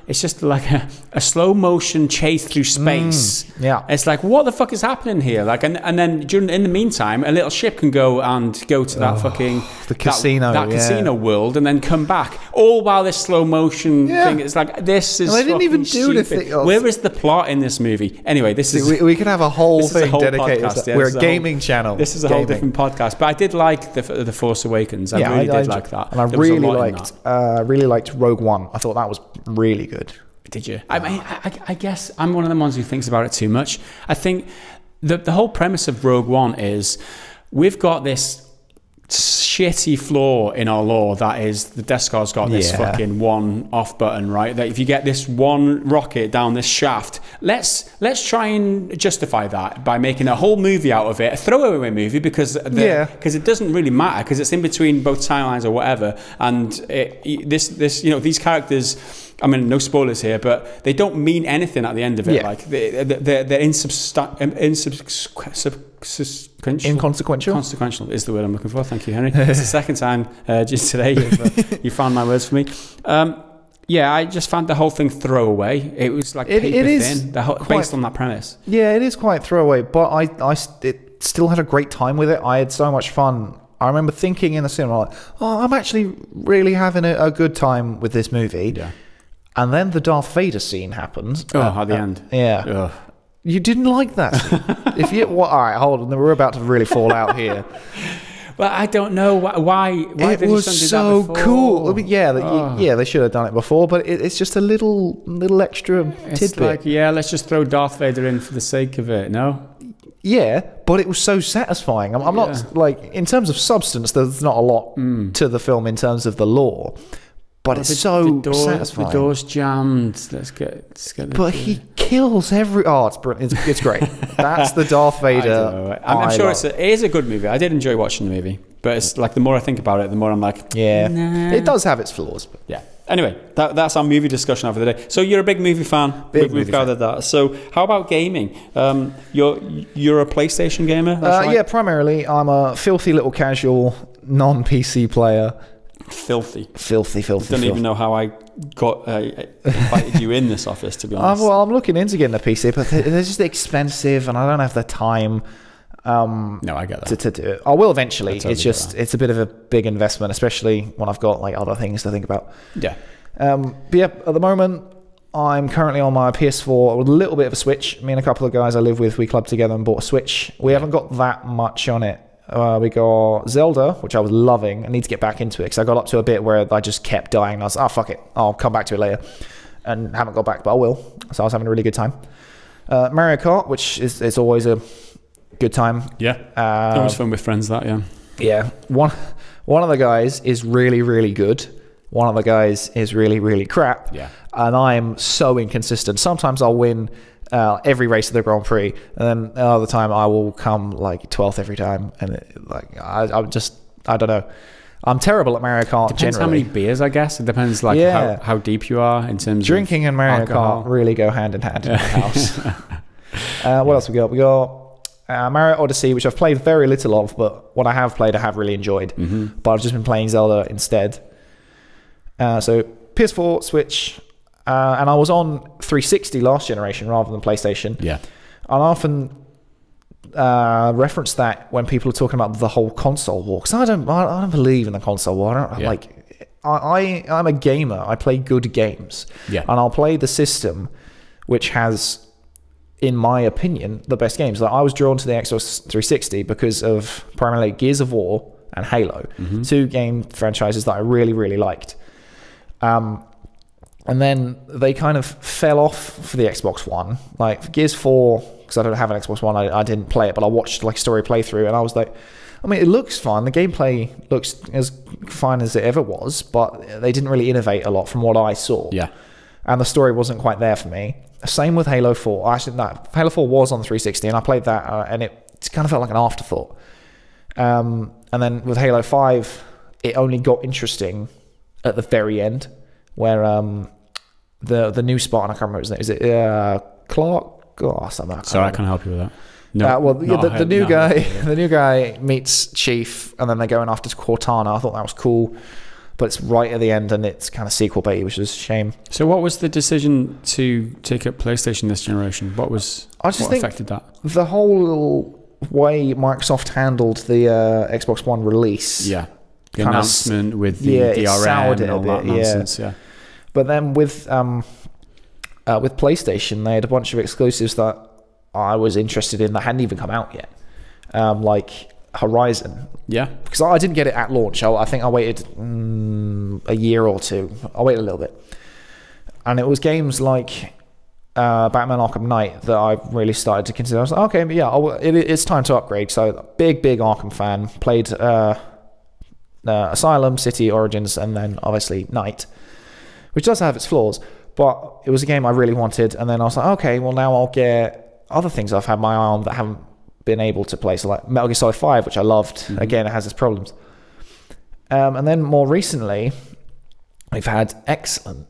It's just like a slow motion chase through space. It's like, what the fuck is happening here? Like, and then in the meantime, a little ship can go to that fucking casino, that casino world, and then come back. All while this slow motion thing. It's like, this is. Well, they didn't even do anything else. Where is the plot in this movie? Anyway, this is. We could have a whole thing dedicated. Podcast, We're a gaming channel. This is a whole different podcast. But I did like the Force Awakens. I really did like that. And I really liked Rogue One. I thought that was really good. Did you? I mean, I guess I'm one of the ones who thinks about it too much. I think the whole premise of Rogue One is we've got this shitty flaw in our lore that is the Death Star's got this fucking one off button, right? That if you get this one rocket down this shaft, let's try and justify that by making a whole movie out of it, a throwaway movie, because it doesn't really matter, because it's in between both timelines or whatever, and these characters. I mean, no spoilers here, but they don't mean anything at the end of it. Like they're inconsequential is the word I'm looking for. Thank you, Henry. It's the second time just today you found my words for me. I just found the whole thing throwaway. It was like paper thin, based on that premise. Yeah, it is quite throwaway, but it still had a great time with it. I had so much fun. I remember thinking in the cinema, like, I'm actually really having a good time with this movie. Yeah. And then the Darth Vader scene happens. At the end. Yeah. Ugh. You didn't like that scene. All right, hold on. We're about to really fall out here. Well, I don't know why it was so cool. I mean, they should have done it before, but it's just a little extra tidbit. It's like, let's just throw Darth Vader in for the sake of it, no? Yeah, but it was so satisfying. I'm not, like, in terms of substance, there's not a lot to the film in terms of the lore. But it's so satisfying. The door's jammed. Let's get. But he kills every. Oh, it's brilliant. It's great. That's the Darth Vader. I'm sure it is a good movie. I did enjoy watching the movie, but it's like the more I think about it, the more I'm like, nah. It does have its flaws. But. Yeah. Anyway, that's our movie discussion for the day. So you're a big movie fan. We've gathered that. So how about gaming? You're a PlayStation gamer? That's right? Yeah, primarily. I'm a filthy little casual non-PC player. Filthy. Don't even know how I got invited you in this office, to be honest. Well, I'm looking into getting a PC, but they're just expensive, and I don't have the time. No, I get that. To do it. I will eventually. Totally it's just it's a bit of a big investment, especially when I've got like other things to think about. Yeah. But yeah, at the moment, I'm currently on my PS4 with a little bit of a Switch. Me and a couple of guys I live with, we clubbed together and bought a Switch. We haven't got that much on it. We got Zelda, which I was loving. I need to get back into it because I got up to a bit where I just kept dying. And I was, fuck it, I'll come back to it later, and haven't got back, but I will. So I was having a really good time. Mario Kart, which is always a good time. Yeah, always fun with friends. That yeah. One of the guys is really, really good. One of the guys is really, really crap. Yeah, and I'm so inconsistent. Sometimes I'll win every race of the Grand Prix, and then other time I will come like 12th every time, and I don't know. I'm terrible at Mario Kart. Depends generally. how many beers, I guess. It depends how deep you are in terms drinking of and Mario alcohol. Kart really go hand in hand in my house. What else we got? We got Mario Odyssey, which I've played very little of, but what I have played I have really enjoyed. Mm-hmm. But I've just been playing Zelda instead. So PS4, Switch, and I was on 360 last generation rather than PlayStation. Yeah. And I often reference that when people are talking about the whole console war, because I don't believe in the console war. I'm a gamer. I play good games. Yeah. And I'll play the system which has, in my opinion, the best games. Like I was drawn to the Xbox 360 because of primarily Gears of War and Halo, two game franchises that I really, really liked. And then they kind of fell off for the Xbox One. Like Gears 4, because I don't have an Xbox One, I didn't play it, but I watched like a story playthrough, and I was like, I mean, it looks fun. The gameplay looks as fine as it ever was, but they didn't really innovate a lot from what I saw. Yeah. And the story wasn't quite there for me. Same with Halo 4. Actually, no, Halo 4 was on 360, and I played that, and it kind of felt like an afterthought. And then with Halo 5, it only got interesting at the very end, where the new Spartan, I can't remember his name. Is it Clark? Oh, something. I can't help you with that. No, the new guy meets Chief, and then they're going after Cortana. I thought that was cool, but it's right at the end, and it's kind of sequel bait, which is a shame. So, what was the decision to take up PlayStation this generation? What affected that? The whole way Microsoft handled the Xbox One release. Yeah. The announcement with the DRM and all that nonsense, yeah. But then with PlayStation, they had a bunch of exclusives that I was interested in that hadn't even come out yet, like Horizon. Yeah. Because I didn't get it at launch. I think I waited a year or two. I waited a little bit. And it was games like Batman Arkham Knight that I really started to consider. I was like, okay, but yeah, it's time to upgrade. So big Arkham fan. Played Asylum, City, Origins, and then obviously Knight, which does have its flaws, but it was a game I really wanted. And then I was like, okay, well now I'll get other things I've had my eye on that haven't been able to play. So like Metal Gear Solid 5, which I loved. Mm-hmm. Again, it has its problems. And then more recently, we've had excellent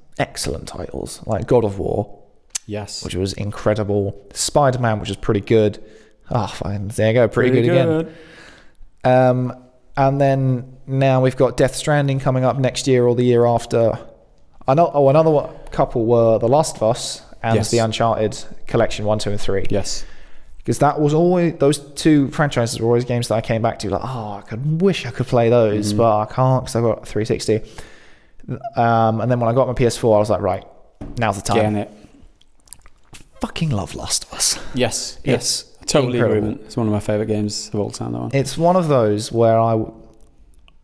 titles like God of War. Yes. Which was incredible. Spider-Man, which was pretty good. Oh, fine. There you go. Pretty good again. And then now we've got Death Stranding coming up next year or the year after. Another couple were The Last of Us and the Uncharted Collection 1, 2, and 3. Yes. Because that was always, those two franchises were always games that I came back to, like, I wish I could play those, but I can't because I've got 360. And then when I got my PS4, I was like, right, now's the time. Getting it. Fucking love Last of Us. Yes. It's totally incredible. agree. It's one of my favorite games of all time. That one. It's one of those where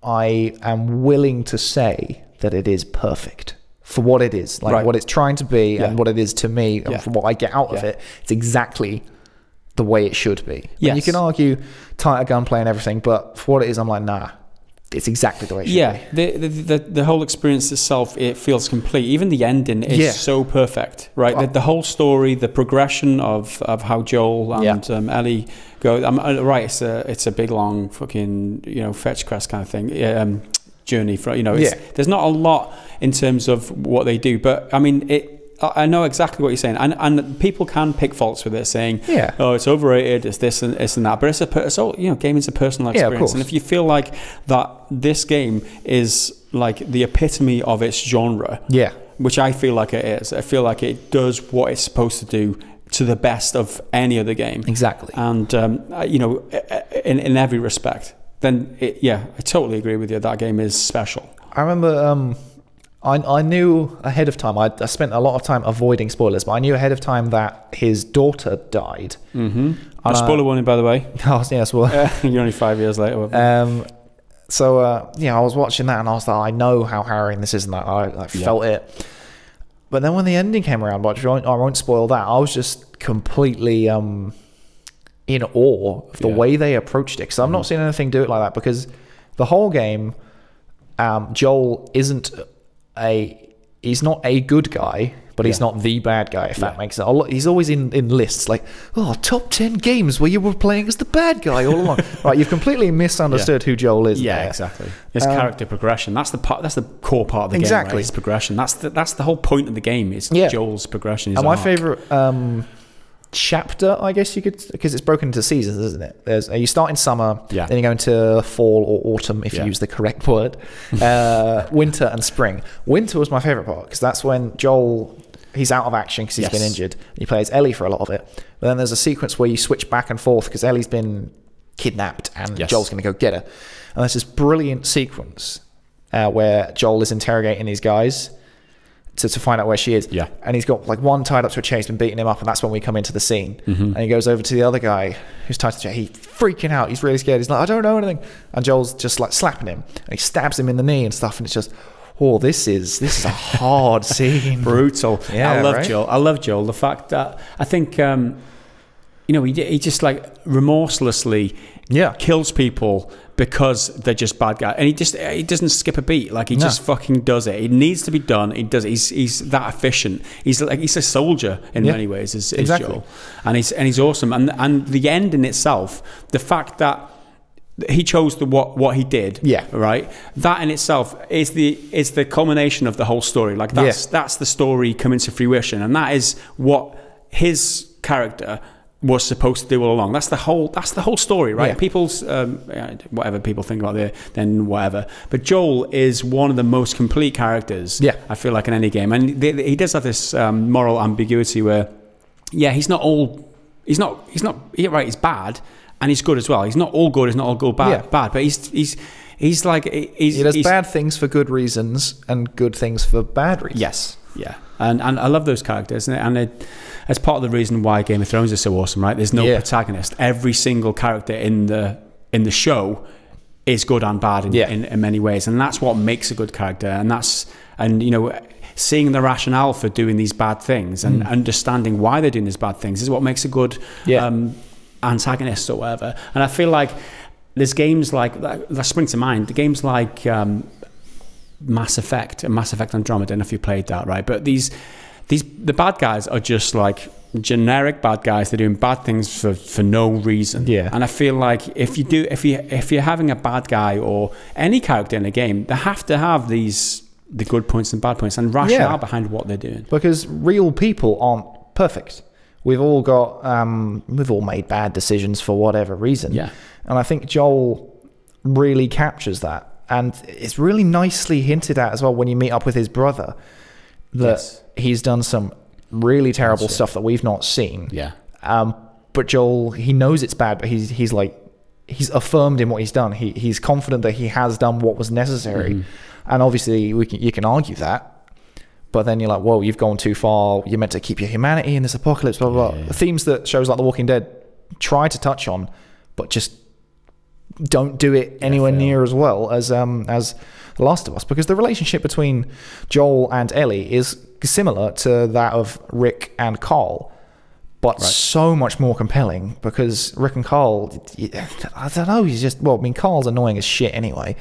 I am willing to say that it is perfect for what it is, like what it's trying to be and what it is to me, and from what I get out of it. It's exactly the way it should be. Yes. And you can argue tighter gunplay and everything, but for what it is, I'm like, nah. It's exactly the way it should be. The whole experience itself, it feels complete. Even the ending is so perfect, right? Well, the whole story, the progression of how Joel and Ellie go. Right, it's a big long fucking fetch quest kind of thing. Journey for there's not a lot in terms of what they do, but I mean I know exactly what you're saying, and people can pick faults with it, saying, "Oh, it's overrated, it's this and that." But it's all, gaming's a personal experience, and if you feel like that, this game is like the epitome of its genre, which I feel like it is. I feel like it does what it's supposed to do to the best of any other game, exactly, and in every respect. Then I totally agree with you. That game is special. I remember. I knew ahead of time, I spent a lot of time avoiding spoilers, but I knew ahead of time that his daughter died. A spoiler warning, by the way. Oh, yes, well. You're only 5 years later. I was watching that and I was like, I know how harrowing this is, and I felt it. But then when the ending came around, which I won't spoil that, I was just completely in awe of the way they approached it, because I've not seen anything do it like that, because the whole game, Joel isn't he's not a good guy, but he's not the bad guy, if that makes sense. He's always in lists like, top 10 games where you were playing as the bad guy all along. Right, you've completely misunderstood who Joel is. Yeah, exactly. His character progression. That's the core part of the game, right? His progression. That's the whole point of the game, is Joel's progression. And my favourite chapter, I guess you could, because it's broken into seasons, isn't it? You start in summer, then you go into fall or autumn, if you use the correct word, winter and spring. Winter was my favourite part, because that's when Joel, he's out of action because he's been injured. He plays Ellie for a lot of it. But then there's a sequence where you switch back and forth because Ellie's been kidnapped and Joel's going to go get her. And there's this brilliant sequence where Joel is interrogating these guys to find out where she is. And he's got like one tied up to a chair, he's been beating him up, and that's when we come into the scene. And he goes over to the other guy who's tied to the chair. He's freaking out, he's really scared, he's like, I don't know anything. And Joel's just like slapping him, and he stabs him in the knee and stuff, and it's just, this is a hard scene. Brutal. I love Joel. The fact that I think he just like remorselessly kills people because they're just bad guys, and he doesn't skip a beat. Like, he just fucking does it. It needs to be done. He does it. He's that efficient. He's a soldier in many ways. Is Joel, and he's awesome. And the end in itself, the fact that he chose what he did, right, that in itself is the culmination of the whole story. Like, that's the story coming to fruition, and that is what his character was supposed to do all along. That's the whole story, right? People's whatever people think about it, then whatever. But Joel is one of the most complete characters, I feel like, in any game, and he does have this moral ambiguity where, he's bad. And he's good as well. He's not all good. He's not all good bad. But he's like, he does bad things for good reasons and good things for bad reasons. Yes, and I love those characters, and it's part of the reason why Game of Thrones is so awesome, right? There's no protagonist. Every single character in the show is good and bad in many ways, and that's what makes a good character. And seeing the rationale for doing these bad things and understanding why they're doing these bad things is what makes a good antagonists or whatever. And I feel like there's games like that spring to mind, the games like Mass Effect and Mass Effect Andromeda. I don't know if you played that, right? But the bad guys are just like generic bad guys. They're doing bad things for no reason. And I feel like if you're having a bad guy or any character in a game, they have to have the good points and bad points and rationale behind what they're doing, because real people aren't perfect. We've all made bad decisions for whatever reason. And I think Joel really captures that. And it's really nicely hinted at as well when you meet up with his brother, that he's done some really terrible stuff that we've not seen. But Joel, he knows it's bad, but he's affirmed in what he's done. He's confident that he has done what was necessary. And obviously you can argue that. But then you're like, whoa, you've gone too far. You're meant to keep your humanity in this apocalypse, blah, blah, blah. The themes that shows like The Walking Dead try to touch on, but just don't do it anywhere near as well as The Last of Us. Because the relationship between Joel and Ellie is similar to that of Rick and Carl, but so much more compelling, because Rick and Carl, I don't know, Carl's annoying as shit anyway.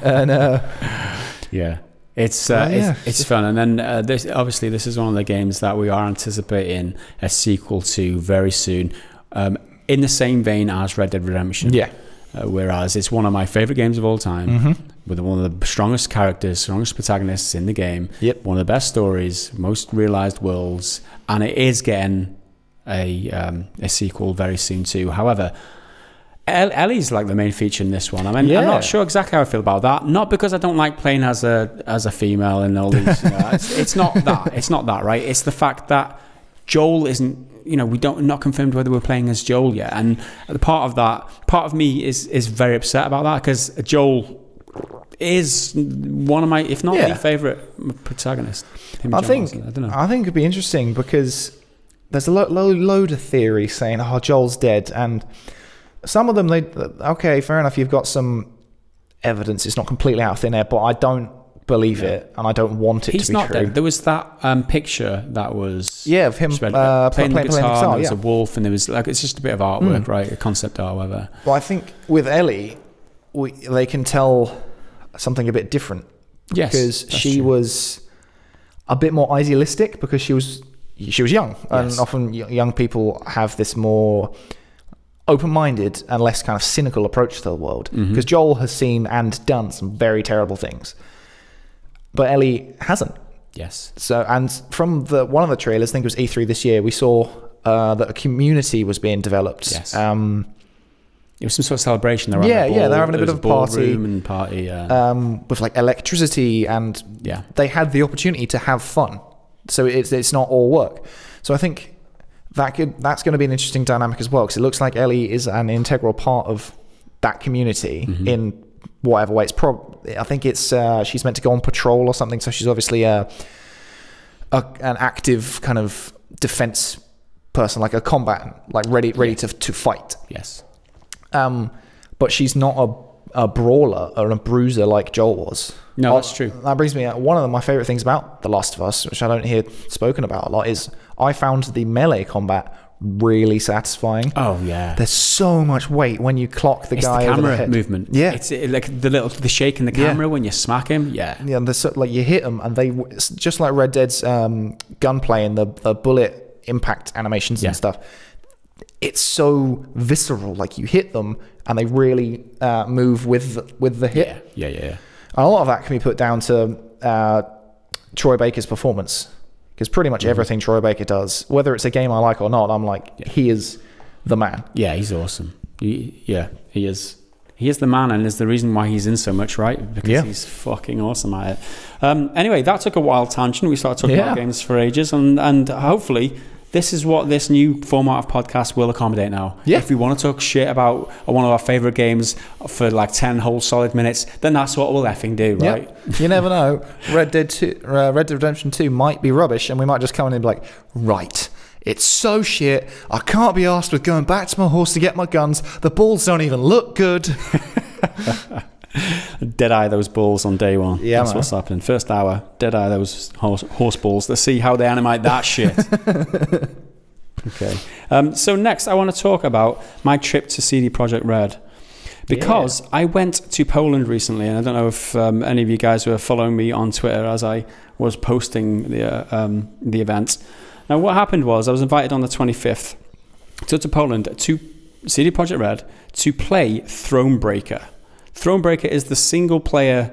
And It's fun. And then this is one of the games that we are anticipating a sequel to very soon, in the same vein as Red Dead Redemption. Whereas it's one of my favorite games of all time, with one of the strongest characters, strongest protagonists in the game. Yep. One of the best stories, most realized worlds, and it is getting a sequel very soon too. However, Ellie's like the main feature in this one. I mean, I'm not sure exactly how I feel about that. Not because I don't like playing as a female and all these. It's not that. It's not that, right? It's the fact that Joel isn't. Not confirmed whether we're playing as Joel yet, and part of me is very upset about that, because Joel is one of my, if not the favorite protagonist. I think it'd be interesting because there's a load of theories saying, "Oh, Joel's dead," and some of them, okay, fair enough. You've got some evidence; it's not completely out of thin air, but I don't believe it, and I don't want it to be not true. Dead. There was that picture that was of him playing the guitar. And there was a wolf, and there was it's just a bit of artwork, right? A concept art, whatever. Well, I think with Ellie, they can tell something a bit different. Yes, because she was a bit more idealistic, because she was young, and often young people have this more open-minded and less kind of cynical approach to the world. Because Joel has seen and done some very terrible things, but Ellie hasn't. Yes. So, and from one of the trailers, I think it was E3 this year, we saw that a community was being developed. Yes. It was some sort of celebration. They're they're having a bit of a party. With like electricity, and they had the opportunity to have fun. So it's not all work. So I think that's going to be an interesting dynamic as well, because it looks like Ellie is an integral part of that community in whatever way. I think it's she's meant to go on patrol or something, so she's obviously an active kind of defense person, like a combatant, like ready to fight. Yes. But she's not a brawler or a bruiser like Joel was. No, that's true. That brings me one of my favorite things about The Last of Us, which I don't hear spoken about a lot, is I found the melee combat really satisfying. Oh yeah, there's so much weight when you clock the guy. The camera over the head. movement. Yeah, it's like the shake in the camera when you smack him. Yeah, and like you hit them, and they just like Red Dead's gunplay and the bullet impact animations and stuff. It's so visceral. Like you hit them, and they really move with the hit. Yeah. And a lot of that can be put down to Troy Baker's performance. Because pretty much everything Troy Baker does, whether it's a game I like or not, I'm like, he is the man. Yeah, he's awesome. He is. He is the man, and is the reason why he's in so much, right? Because he's fucking awesome at it. Anyway, that took a wild tangent. We started talking about games for ages, and hopefully this is what this new format of podcast will accommodate now. Yeah. If we want to talk shit about one of our favourite games for like 10 whole solid minutes, then that's what we'll effing do, right? Yep. You never know. Red Dead Redemption 2 might be rubbish, and we might just come in and be like, right, it's so shit, I can't be asked with going back to my horse to get my guns, the balls don't even look good. Dead-eye those balls on day one. Yeah, that's what's happening. First hour, dead-eye those horse balls. Let's see how they animate that shit. Okay. So next, I want to talk about my trip to CD Projekt Red. Because I went to Poland recently, and I don't know if any of you guys were following me on Twitter as I was posting the event. Now, what happened was I was invited on the 25th to Poland to CD Projekt Red to play Thronebreaker. Thronebreaker is the single-player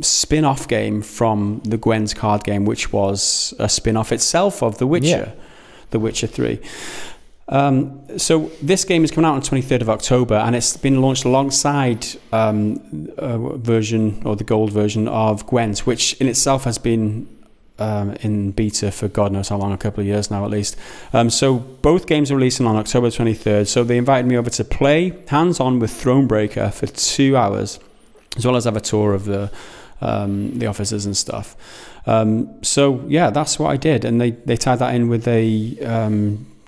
spin-off game from the Gwent card game, which was a spin-off itself of The Witcher, The Witcher 3. So this game is coming out on 23rd of October, and it's been launched alongside a version, or the gold version, of Gwent, which in itself has been in beta for God knows how long, a couple of years now at least. So both games are releasing on October 23rd. So they invited me over to play hands-on with Thronebreaker for 2 hours, as well as have a tour of the offices and stuff. So yeah, that's what I did, and they tied that in with a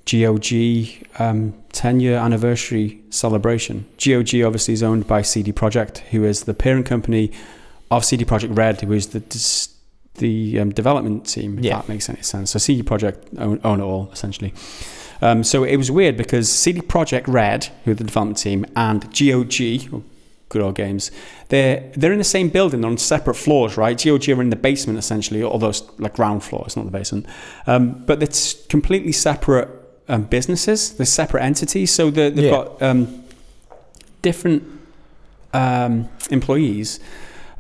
GOG 10-year anniversary celebration. GOG obviously is owned by CD Projekt, who is the parent company of CD Projekt Red, who is the development team, if that makes any sense. So CD Projekt own it all, essentially. So it was weird because CD Projekt Red, who are the development team, and GOG, or Good Old Games, they're in the same building, they're on separate floors, right? GOG are in the basement, essentially, although it's like ground floor, it's not the basement. But it's completely separate businesses, they're separate entities, so they've got different employees,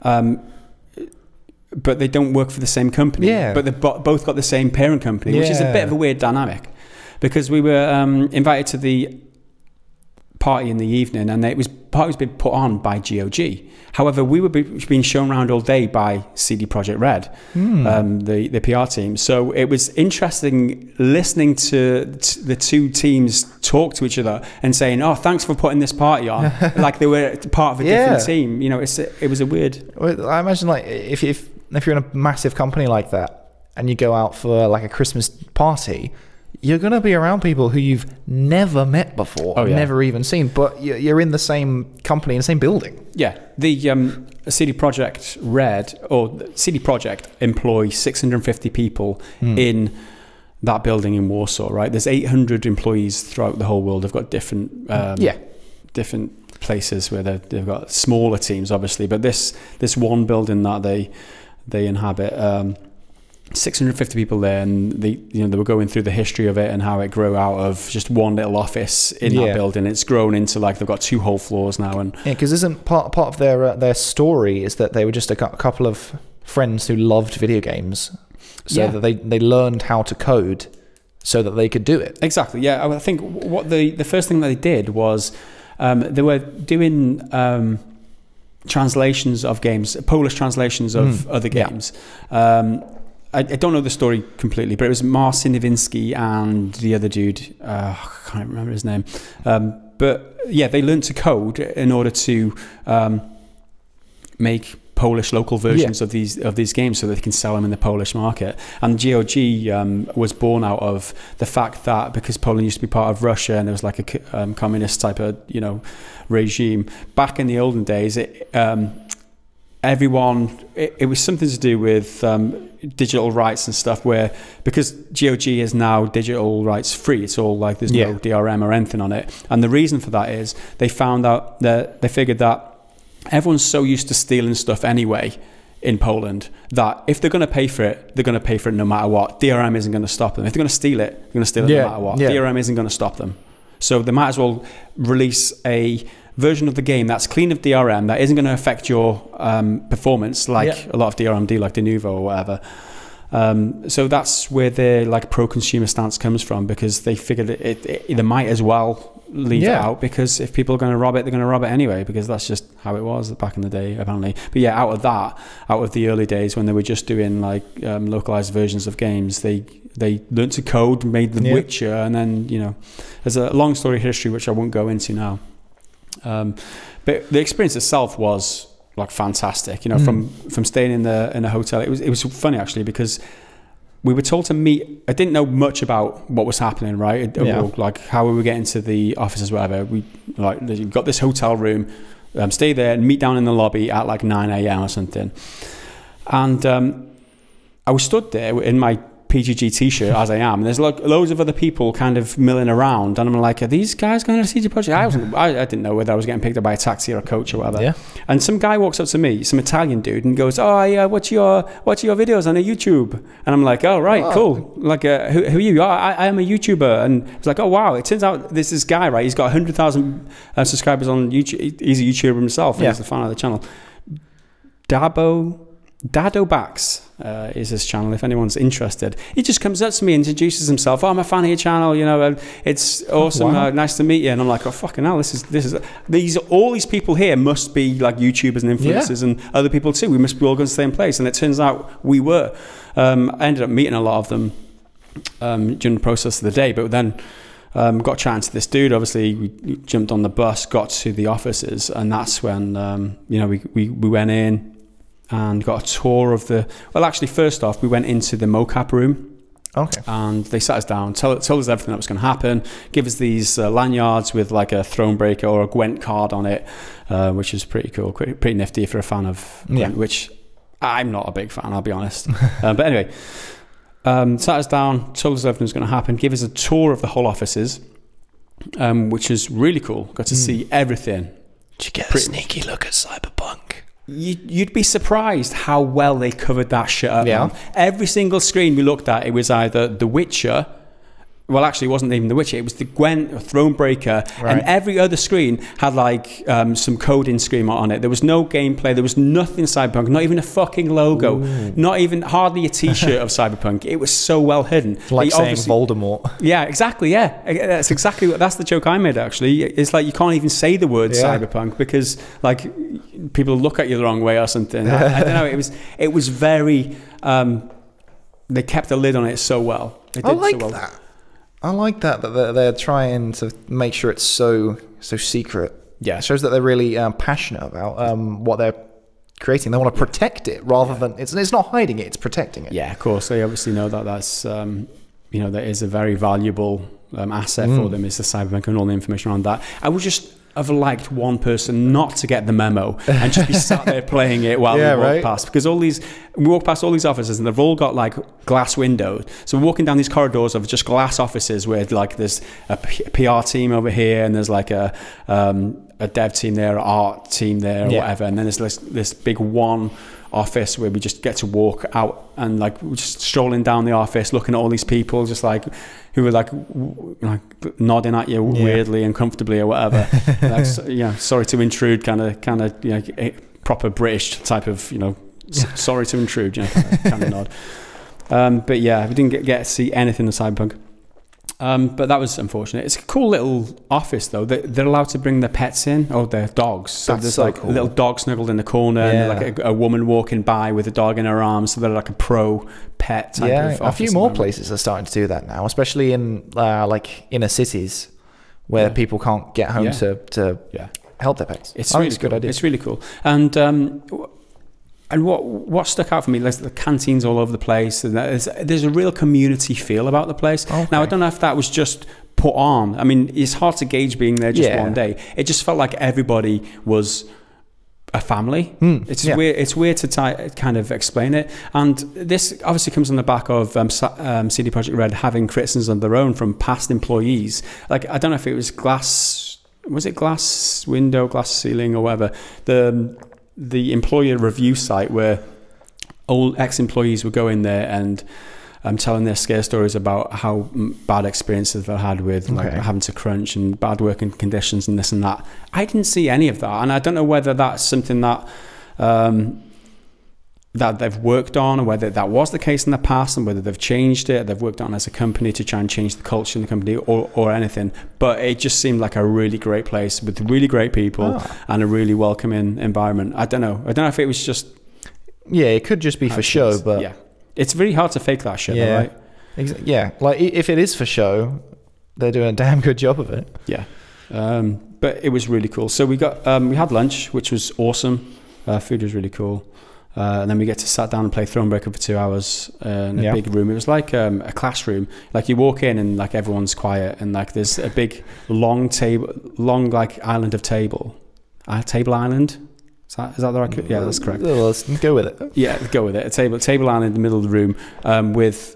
but they don't work for the same company. Yeah. But they've both got the same parent company, which is a bit of a weird dynamic. Because we were invited to the party in the evening, and party was being put on by GOG. However, we were being shown around all day by CD Projekt Red, the PR team. So it was interesting listening to the two teams talk to each other and saying, "Oh, thanks for putting this party on," like they were part of a different team. You know, it was a weird. Well, I imagine like if you're in a massive company like that and you go out for like a Christmas party, you're going to be around people who you've never met before, never even seen, but you're in the same company, in the same building. Yeah. The CD Projekt Red, or CD Projekt, employ 650 people in that building in Warsaw, right? There's 800 employees throughout the whole world. They've got different different places where they've got smaller teams, obviously, but this one building that they inhabit, 650 people there, and they were going through the history of it and how it grew out of just one little office in that building. It's grown into like they've got 2 whole floors now. And because isn't part of their story is that they were just a couple of friends who loved video games, so that they learned how to code so that they could do it. Exactly. Yeah, I think what the first thing that they did was they were doing translations of games, Polish translations of other games. I don't know the story completely, but it was Marcin Nowinski and the other dude, I can't remember his name. But yeah, they learned to code in order to make Polish local versions of these games so that they can sell them in the Polish market. And GOG was born out of the fact that because Poland used to be part of Russia and there was like a communist type of regime back in the olden days, it was something to do with digital rights and stuff, where because GOG is now digital rights free, it's all like there's no DRM or anything on it. And the reason for that is they found out that they figured that everyone's so used to stealing stuff anyway in Poland that if they're going to pay for it, they're going to pay for it no matter what. DRM isn't going to stop them. If they're going to steal it, they're going to steal it no matter what. DRM isn't going to stop them. So they might as well release a version of the game that's clean of DRM, that isn't going to affect your performance like a lot of DRM do, like Denuvo or whatever. So that's where their like pro-consumer stance comes from, because they figured they might as well leave it out, because if people are going to rob it, they're going to rob it anyway, because that's just how it was back in the day, apparently. But yeah, out of the early days when they were just doing like localized versions of games, they learned to code, made The Witcher, and then there's a long story history which I won't go into now. But the experience itself was like fantastic, from staying in a hotel. It was funny actually, because we were told to meet. I didn't know much about what was happening, right? Or like how we were getting to the offices, whatever. We got this hotel room, stay there and meet down in the lobby at like 9 a.m. or something. And I was stood there in my PGG t-shirt as I am, and there's like loads of other people kind of milling around, and I'm like, are these guys going to CD Projekt? I didn't know whether I was getting picked up by a taxi or a coach or whatever. And some guy walks up to me, some Italian dude, and goes, oh yeah, what's your videos on YouTube? And I'm like, oh right, cool. Like who are you? I am a YouTuber. And it's like, oh wow, it turns out this guy, right, he's got 100,000 subscribers on YouTube. He's a YouTuber himself, and he's the fan of the channel. Dado Bax is his channel, if anyone's interested. He just comes up to me and introduces himself. Oh, I'm a fan of your channel, it's awesome, nice to meet you. And I'm like, oh fucking hell, all these people here must be like YouTubers and influencers and other people too. We must be all going to the same place. And it turns out we were. I ended up meeting a lot of them during the process of the day, but then got chatting to this dude. Obviously we jumped on the bus, got to the offices, and that's when we went in and got a tour of actually first off we went into the mocap room. And they sat us down, told us everything that was going to happen, give us these lanyards with like a Thronebreaker or a Gwent card on it, which is pretty cool, pretty nifty if you're a fan of Gwent, which I'm not a big fan, I'll be honest. But anyway, sat us down, told us everything was going to happen, give us a tour of the whole offices, which is really cool. Got to see everything. Did you get a sneaky look at Cyberpunk? You'd be surprised how well they covered that shit up. Every single screen we looked at, it was either The Witcher, well, actually, it wasn't even The Witcher. It was the Gwent or Thronebreaker, and every other screen had like some coding scheme on it. There was no gameplay. There was nothing Cyberpunk. Not even a fucking logo. Not even hardly a T-shirt of Cyberpunk. It was so well hidden. Like saying Voldemort. Yeah, exactly. Yeah, that's exactly that's the joke I made. Actually, it's like you can't even say the word Cyberpunk because like people look at you the wrong way or something. I don't know. It was very. They kept the lid on it so well. They did I like so well. that. I like that they're trying to make sure it's so secret. Yeah, it shows that they're really passionate about what they're creating. They want to protect it rather than it's not hiding it; it's protecting it. Yeah, of course. They obviously know that's that is a very valuable asset for them. Is the Cyberpunk and all the information around that. I would just have liked one person not to get the memo and just be sat there playing it while we walk past, because we walk past all these offices and they've all got like glass windows. So we're walking down these corridors of just glass offices where like there's a PR team over here and there's like a dev team there, an art team there, or whatever. And then there's this big one office where we just get to walk out and like we're just strolling down the office, looking at all these people, just like who were like nodding at you weirdly and comfortably or whatever. Like, sorry to intrude, kind of proper British type of sorry to intrude, kind of nod. But yeah, we didn't get to see anything of Cyberpunk. But that was unfortunate. It's a cool little office though. They're allowed to bring their pets in, or their dogs. So there's like a little dog snuggled in the corner, and like a woman walking by with a dog in her arms. So they're like a pro pet type of office. A few more places are starting to do that now, especially in like inner cities where people can't get home to help their pets. It's really good idea. It's really cool. And what stuck out for me, like the canteens all over the place, and there's a real community feel about the place. Okay. Now, I don't know if that was just put on. I mean, it's hard to gauge being there just one day. It just felt like everybody was a family. It's weird. It's weird to kind of explain it. And this obviously comes on the back of CD Projekt Red having criticisms of their own from past employees. Like, I don't know if it was glass window, glass ceiling, or whatever. The employer review site where old ex-employees would go in there and telling their scare stories about how bad experiences they've had with like having to crunch and bad working conditions and this and that. I didn't see any of that, and I don't know whether that's something that that they've worked on, or whether that was the case in the past, and whether they've changed it, they've worked on as a company to try and change the culture in the company, or anything. But it just seemed like a really great place with really great people and a really welcoming environment. I don't know if it was just... Yeah, it could just be for show, but... Yeah. It's really hard to fake that shit, right? Yeah, like if it is for show, they're doing a damn good job of it. Yeah. But it was really cool. So we had lunch, which was awesome. Food was really cool. And then we get to sat down and play Thronebreaker for 2 hours in a big room. It was like a classroom. Like you walk in and like everyone's quiet, and like there's a big long like island of table island. Is that the right? Yeah, that's correct. Well, let's go with it. Yeah, go with it. A table island in the middle of the room with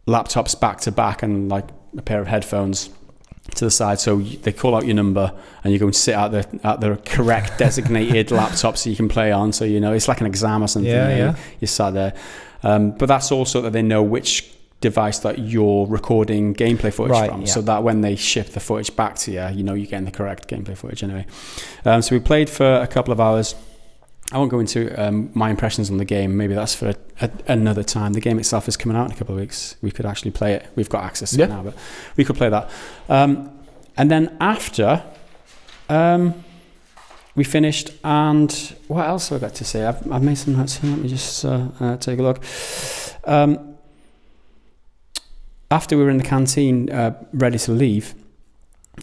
laptops back to back and like a pair of headphones to the side, so they call out your number and you go and sit at the correct designated laptop so you can play on. So it's like an exam or something. You sat there, but that's also that they know which device that you're recording gameplay footage from, so that when they ship the footage back to you, you're getting the correct gameplay footage anyway. So we played for a couple of hours. I won't go into my impressions on the game. Maybe that's for another time. The game itself is coming out in a couple of weeks. We could actually play it. We've got access to it now, but we could play that. And then after we finished, and what else have I got to say? I've made some notes here. Let me just take a look. After we were in the canteen, ready to leave,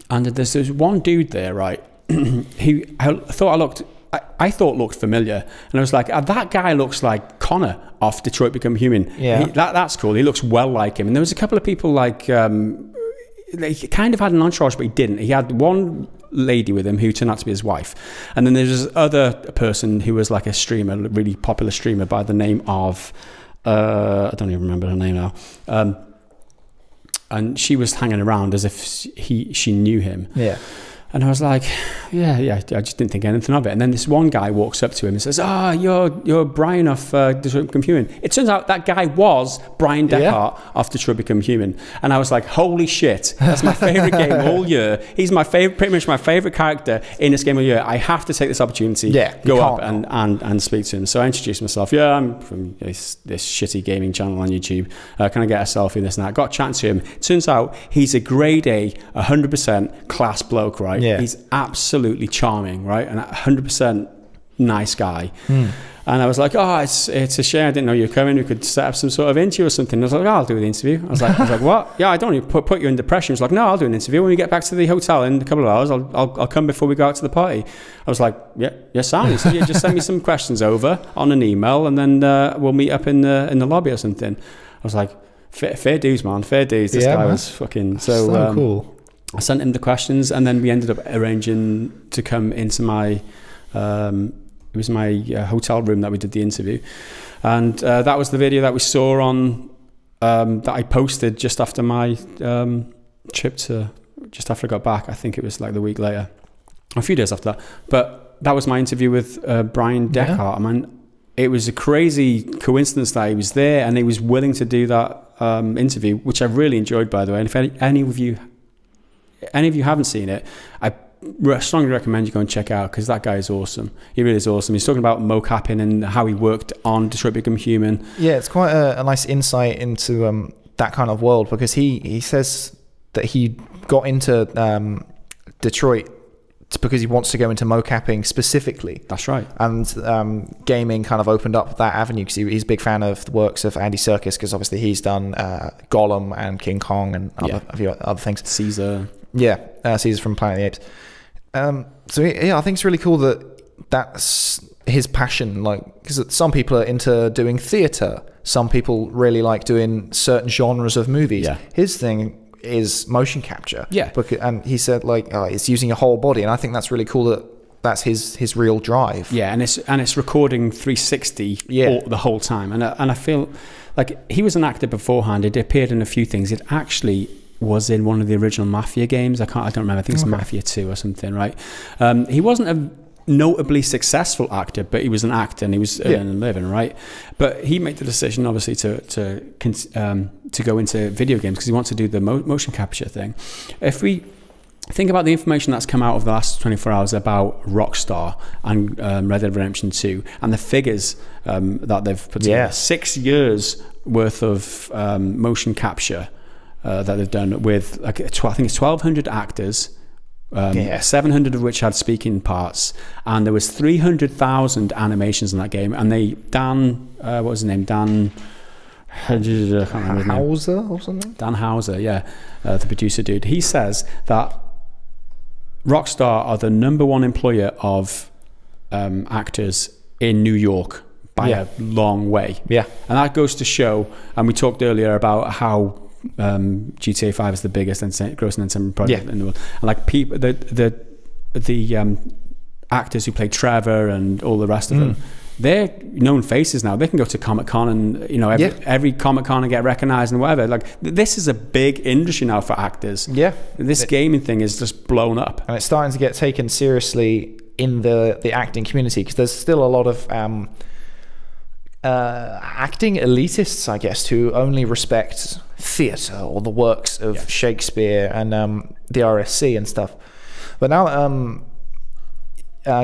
and there's one dude there, right? I thought looked familiar, and I was like, that guy looks like Connor off Detroit Become Human. Yeah, that's cool. He looks well like him. And there was a couple of people like he kind of had an entourage, but he didn't. He had one lady with him who turned out to be his wife, and then there's this other person who was like a streamer, a really popular streamer by the name of I don't even remember her name now. And she was hanging around as if she knew him. Yeah. And I was like, yeah, I just didn't think anything of it. And then this one guy walks up to him and says, you're Bryan off Detroit Become Human. It turns out that guy was Bryan Dechart off Detroit Become Human. And I was like, holy shit, that's my favorite game all year. He's pretty much my favorite character in this game all year. I have to take this opportunity, go up and speak to him. So I introduced myself. Yeah, I'm from this shitty gaming channel on YouTube. Can I get a selfie, this and that? Got chatting to him. Turns out he's a grade A, 100% class bloke, right? Yeah. He's absolutely charming, right? And 100% nice guy. And I was like, it's a shame I didn't know you were coming. We could set up some sort of interview or something. I was like, I'll do the interview. I was like, what? Yeah, I don't want to put you under pressure. He was like, no, I'll do an interview. When we get back to the hotel in a couple of hours, I'll come before we go out to the party. I was like, yeah, sound. He said, yeah, just send me some questions over on an email, and then we'll meet up in the lobby or something. I was like, fair dues, man, fair dues. This guy was fucking so cool. I sent him the questions, and then we ended up arranging to come into my it was my hotel room that we did the interview, and that was the video that we saw on that I posted just after my trip to, just after I got back. I think it was like the week later, a few days after that. But that was my interview with Bryan Dechart. I mean, it was a crazy coincidence that he was there and he was willing to do that interview, which I really enjoyed, by the way. And if any of you haven't seen it, I strongly recommend you go and check it out, because that guy is awesome. He really is awesome. He's talking about mocapping and how he worked on Detroit Become Human. Yeah, it's quite a nice insight into that kind of world, because he says that he got into Detroit because he wants to go into mocapping specifically. That's right. And gaming kind of opened up that avenue, because he's a big fan of the works of Andy Serkis, because obviously he's done Gollum and King Kong and a few other things. Caesar. Yeah, Caesar from Planet of the Apes. So yeah, I think it's really cool that that's his passion. Like, because some people are into doing theatre, some people really like doing certain genres of movies. Yeah. His thing is motion capture. Yeah. And he said, like, it's using your whole body, and I think that's really cool that that's his real drive. Yeah, and it's recording 360 the whole time. And I feel like he was an actor beforehand. It appeared in a few things. It actually was in one of the original Mafia games. I don't remember. I think it's Mafia 2 or something, right? He wasn't a notably successful actor, but he was an actor and he was earning a living, right? But he made the decision, obviously, to go into video games because he wants to do the motion capture thing. If we think about the information that's come out of the last 24 hours about Rockstar and Red Dead Redemption 2 and the figures that they've put together, 6 years worth of motion capture that they've done with, like, I think it's 1,200 actors, 700 of which had speaking parts, and there was 300,000 animations in that game. And what was his name? Dan Houser or something? Dan Houser, the producer dude. He says that Rockstar are the #1 employer of actors in New York by a long way. Yeah, and that goes to show. And we talked earlier about how GTA 5 is the biggest grossing entertainment project in the world, and like people, the actors who play Trevor and all the rest of them, they're known faces now. They can go to Comic-Con and every Comic-Con and get recognized and whatever. Like, this is a big industry now for actors. This gaming thing is just blown up, and it's starting to get taken seriously in the acting community, because there's still a lot of acting elitists, I guess, who only respect theatre or the works of Shakespeare and the RSC and stuff. But now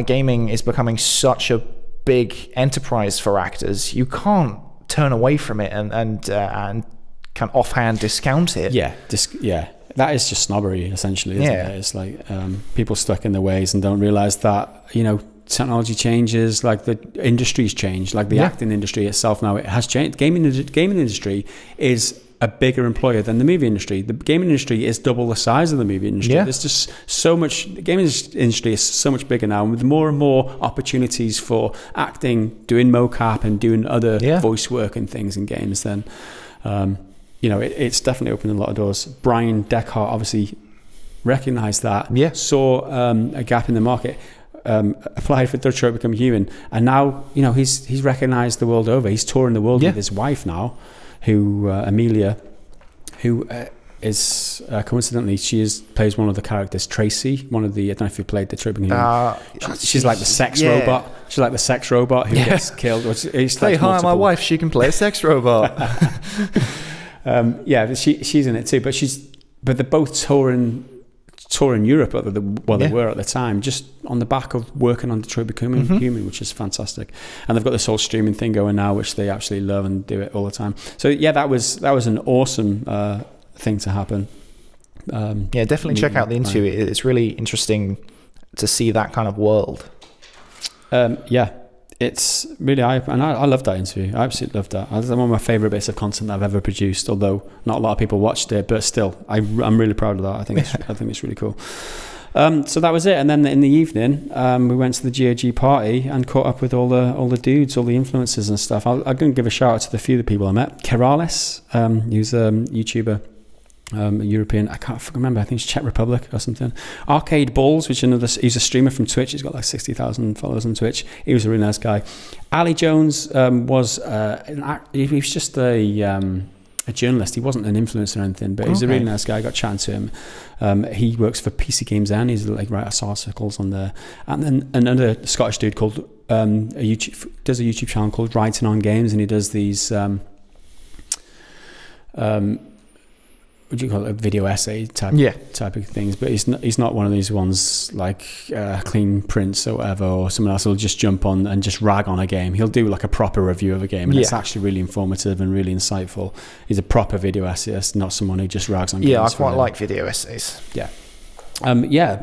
gaming is becoming such a big enterprise for actors, you can't turn away from it and can offhand discount it. That is just snobbery, essentially, isn't it? It's like people stuck in their ways and don't realize that, technology changes, like the industry's changed, like the acting industry itself now, it has changed. Gaming industry is a bigger employer than the movie industry. The gaming industry is double the size of the movie industry. There's just so much, the gaming industry is so much bigger now, with more and more opportunities for acting, doing mocap and doing other voice work and things in games. Then it's definitely opened a lot of doors. Bryan Dechart obviously recognized that, saw a gap in the market, applied for Detroit Become Human, and now he's recognized the world over. He's touring the world with his wife now, who Amelia, who coincidentally, plays one of the characters, Tracy, one of the, I don't know if you played Detroit Become Human. She's like the sex robot. She's like the sex robot who gets killed. Hey, hi, my wife, she can play a sex robot. She's in it too, but they're both touring Europe, they were at the time, just on the back of working on Detroit Becoming Human, which is fantastic. And they've got this whole streaming thing going now, which they absolutely love and do it all the time. So yeah, that was an awesome thing to happen. Definitely check out the interview. It's really interesting to see that kind of world. It's really I loved that interview. I absolutely loved that. It's one of my favourite bits of content I've ever produced, although not a lot of people watched it, but still, I'm really proud of that. I think it's really cool. So that was it, and then in the evening, we went to the GOG party and caught up with all the dudes, all the influencers and stuff. I'm going to give a shout out to the few of the people I met. Kerales, who's a YouTuber. European, I can't remember, I think it's Czech Republic or something. Arcade Balls, which he's a streamer from Twitch. He's got like 60,000 followers on Twitch. He was a really nice guy. Ali Jones he was just a journalist. He wasn't an influencer or anything, but he's a really nice guy. I got chatting to him. He works for PC Games N. He's like writes articles on there. And then another Scottish dude does a YouTube channel called Writing on Games, and he does these what do you call it, a video essay type of things, but he's not one of these ones like Clean Prints or whatever, or someone else will just jump on and just rag on a game. He'll do like a proper review of a game, and it's actually really informative and really insightful. He's a proper video essayist, not someone who just rags on games. I quite like video essays.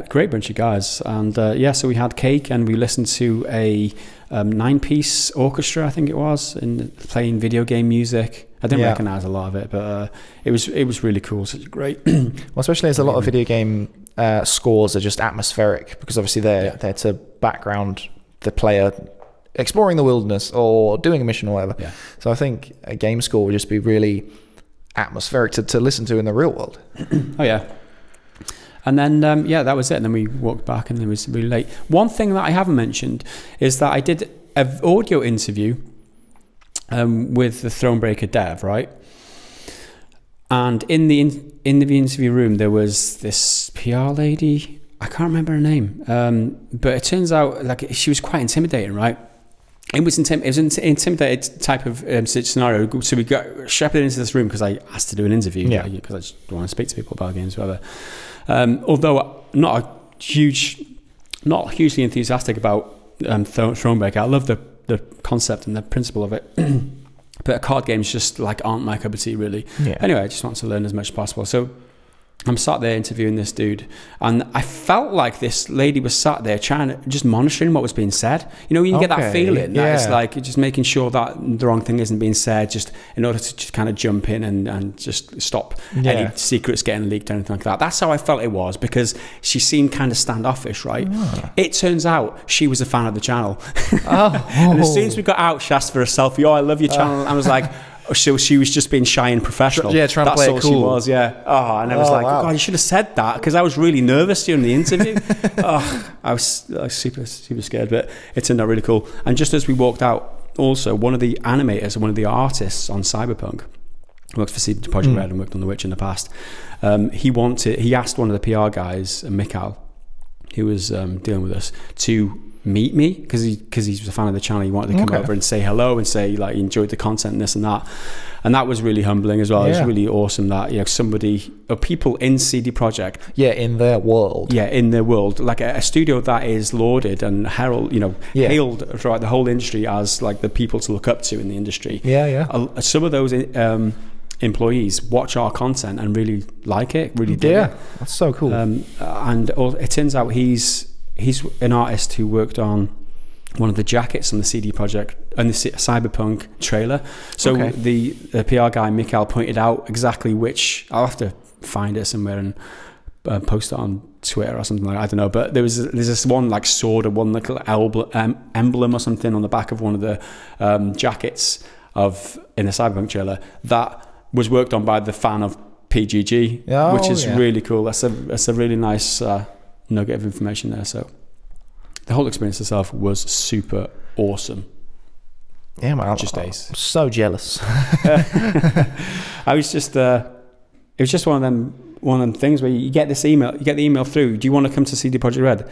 Great bunch of guys. And so we had cake and we listened to a 9-piece orchestra, I think it was, and playing video game music. I didn't recognize a lot of it, but it was really cool. Such a great well, especially as a lot of video game scores are just atmospheric, because obviously they're to background the player exploring the wilderness or doing a mission or whatever. So I think a game score would just be really atmospheric to listen to in the real world. And then, that was it. And then we walked back and it was really late. One thing that I haven't mentioned is that I did an audio interview with the Thronebreaker dev, right? And in the interview room, there was this PR lady. I can't remember her name. But it turns out like she was quite intimidating, right? It was an intimidated type of scenario. So we got shepherded into this room because I asked to do an interview. Because I just want to speak to people about games, whatever. Although not hugely enthusiastic about Thronebreaker. I love the concept and the principle of it. But card games just like aren't my cup of tea, really. Anyway, I just want to learn as much as possible. So I'm sat there interviewing this dude, and I felt like this lady was sat there just monitoring what was being said. You know, you get that feeling that it's like just making sure that the wrong thing isn't being said, just in order to just kind of jump in and just stop any secrets getting leaked or anything like that. That's how I felt it was, because she seemed kind of standoffish, right? It turns out she was a fan of the channel. And as soon as we got out, she asked for a selfie. I love your channel. I was like, so she was just being shy and professional. Trying to play it cool. She was, and I was like, wow. God, you should have said that, because I was really nervous during the interview. I was super, super scared, but it turned out really cool. And just as we walked out, also, one of the animators and one of the artists on Cyberpunk, worked for CD Projekt Red and worked on The Witcher in the past, he asked one of the PR guys, Mikhail, who was dealing with us, to meet me, because he's a fan of the channel. He wanted to come over and say hello and say like he enjoyed the content and this and that was really humbling as well. It was really awesome that somebody or people in CD Projekt in their world, like a studio that is lauded and hailed throughout the whole industry as like the people to look up to in the industry. Some of those employees watch our content and really like it, really dig it. That's so cool. And it turns out he's an artist who worked on one of the jackets on the CD Projekt and the Cyberpunk trailer. So the PR guy Mikhail pointed out exactly which. I'll have to find it somewhere and post it on Twitter or something like that. I don't know, but there's this one like sword or one little emblem or something on the back of one of the jackets in the Cyberpunk trailer that was worked on by the fan of PGG, which is really cool. That's a really nice nugget of information there. So the whole experience itself was super awesome. Yeah, man, just ace. I'm so jealous. I was just it was just one of them things where you get the email through. Do you want to come to CD Projekt Red?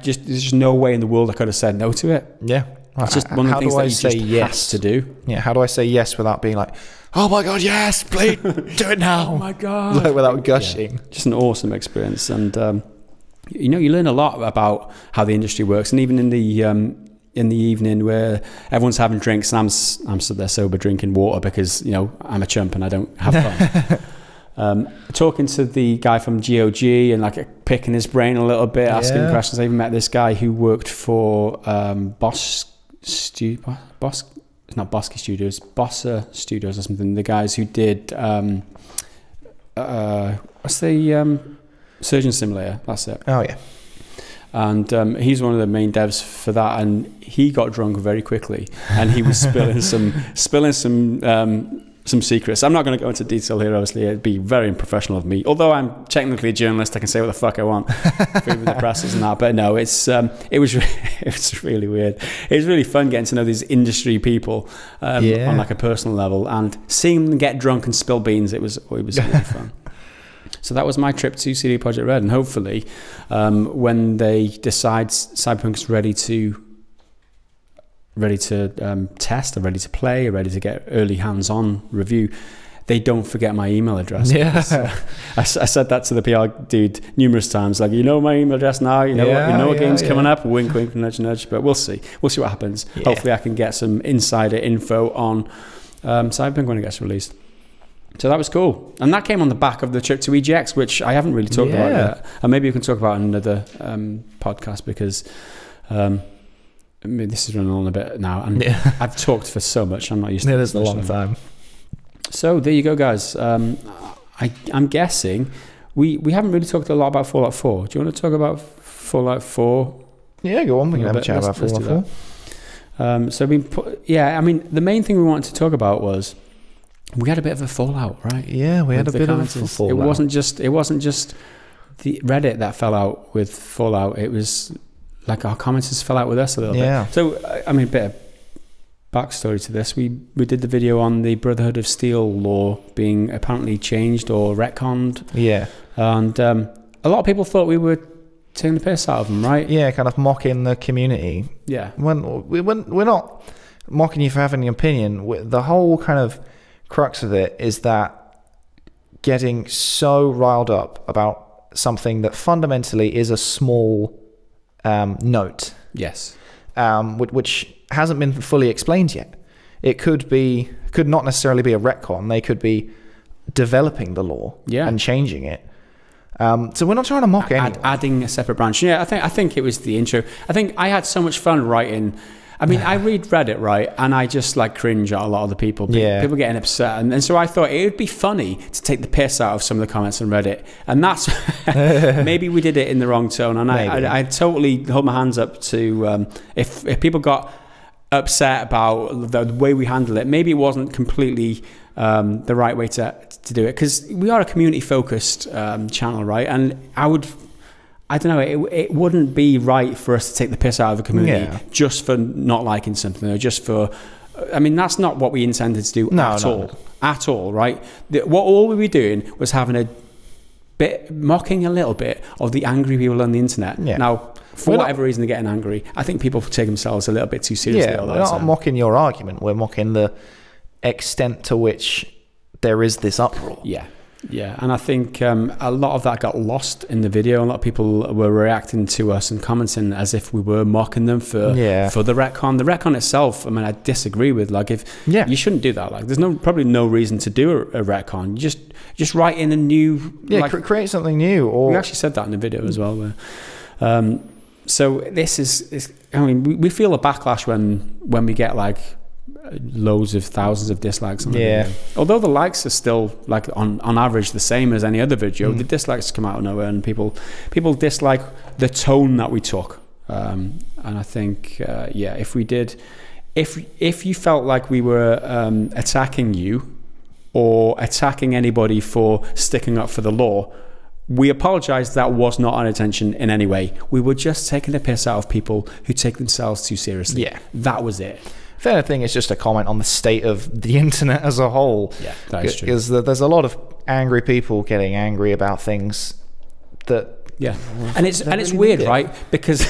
There's just no way in the world I could have said no to it. Yeah. It's just one of the things that you just have to do. Yeah. How do I say yes without being like, oh my God, yes, please do it now. Oh my God. Like, without gushing. Yeah. Just an awesome experience. And, you learn a lot about how the industry works. And even in the evening where everyone's having drinks and I'm stood there sober drinking water because, I'm a chump and I don't have fun. Talking to the guy from GOG and like picking his brain a little bit, asking questions. I even met this guy who worked for Bossa Studios or something. The guys who did what's the Surgeon Simulator? That's it. Oh yeah. And he's one of the main devs for that, and he got drunk very quickly, and he was spilling some secrets. I'm not going to go into detail here, obviously. It'd be very unprofessional of me. Although I'm technically a journalist, I can say what the fuck I want through the presses and that. But no, it was really weird. It was really fun getting to know these industry people on like a personal level, and seeing them get drunk and spill beans. It was really fun. So that was my trip to CD Projekt Red, and hopefully, when they decide Cyberpunk's ready to test, or ready to play, or ready to get early hands-on review, they don't forget my email address. Yeah, I said that to the PR dude numerous times. Like, my email address now. What game's coming up. Wink, wink, nudge, nudge. But we'll see. We'll see what happens. Yeah. Hopefully, I can get some insider info on Cyberpunk when it gets released. So that was cool, and that came on the back of the trip to EGX, which I haven't really talked about yet. And maybe we can talk about in another podcast because. This is running on a bit now, and I've talked for so much. I'm not used to this. A long time. So there you go, guys. I'm guessing we haven't really talked a lot about Fallout 4. Do you want to talk about Fallout 4? Yeah, go on. We can have a chat about Fallout 4. The main thing we wanted to talk about was we had a bit of a fallout, right? Yeah, we had a bit of a fallout. It wasn't just the Reddit that fell out with Fallout. It was like our commenters fell out with us a little bit. So, a bit of backstory to this. We did the video on the Brotherhood of Steel law being apparently changed or retconned. Yeah. And a lot of people thought we were taking the piss out of them, right? Yeah, kind of mocking the community. Yeah. When we're not mocking you for having an opinion. The whole kind of crux of it is that getting so riled up about something that fundamentally is a small note. Yes. Which hasn't been fully explained yet. It could not necessarily be a retcon. They could be developing the law and changing it. So we're not trying to mock anyone. Adding a separate branch. Yeah, I think it was the intro. I think I had so much fun writing. I read Reddit, right, and I just cringe at a lot of the people. People getting upset, and so I thought it would be funny to take the piss out of some of the comments on Reddit, and that's maybe we did it in the wrong tone, and I totally hold my hands up to if people got upset about the way we handle it, maybe it wasn't completely the right way to do it, because we are a community focused channel, right, and I don't know, it wouldn't be right for us to take the piss out of the community just for not liking something, or just for, that's not what we intended to do at all, right? All we were doing was mocking a little bit of the angry people on the internet. Yeah. Now, for whatever reason they're getting angry, I think people take themselves a little bit too seriously. Yeah, we're not mocking your argument, we're mocking the extent to which there is this uproar. Yeah, and I think a lot of that got lost in the video. A lot of people were reacting to us and commenting as if we were mocking them for the retcon. The retcon itself, I disagree with. You shouldn't do that. There's probably no reason to do a retcon. You just write in a new create something new. Or we actually said that in the video as well. Where, so this is we feel a backlash when we get loads of thousands of dislikes on the video. Although the likes are still on average the same as any other video, the dislikes come out of nowhere, and people dislike the tone that we took. And I think if you felt like we were attacking you or attacking anybody for sticking up for the law, we apologize. That was not our intention in any way. We were just taking the piss out of people who take themselves too seriously. That was it. If anything, it's just a comment on the state of the internet as a whole. Yeah, that is true. Because there's a lot of angry people getting angry about things that... Yeah, and it's weird, right? Because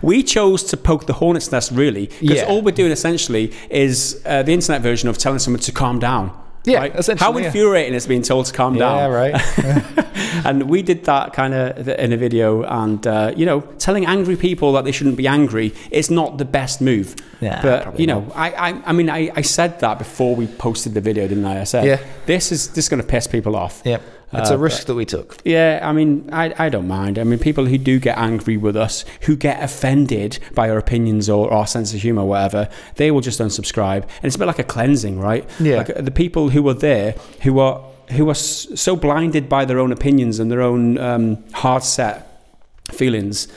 we chose to poke the hornet's nest, really, because all we're doing essentially is the internet version of telling someone to calm down. Yeah, right? essentially. How infuriating is being told to calm down. Yeah, right. And we did that kind of in a video, and you know, telling angry people that they shouldn't be angry is not the best move. Yeah, but you know, I mean, I said that before we posted the video, didn't I? I said, this is going to piss people off. Yep. It's a risk that we took. Yeah, I mean, I don't mind. I mean, people who do get angry with us, who get offended by our opinions or our sense of humour or whatever, they will just unsubscribe. And it's a bit like a cleansing, right? Yeah. Like the people who are there, who are so blinded by their own opinions and their own hard-set feelings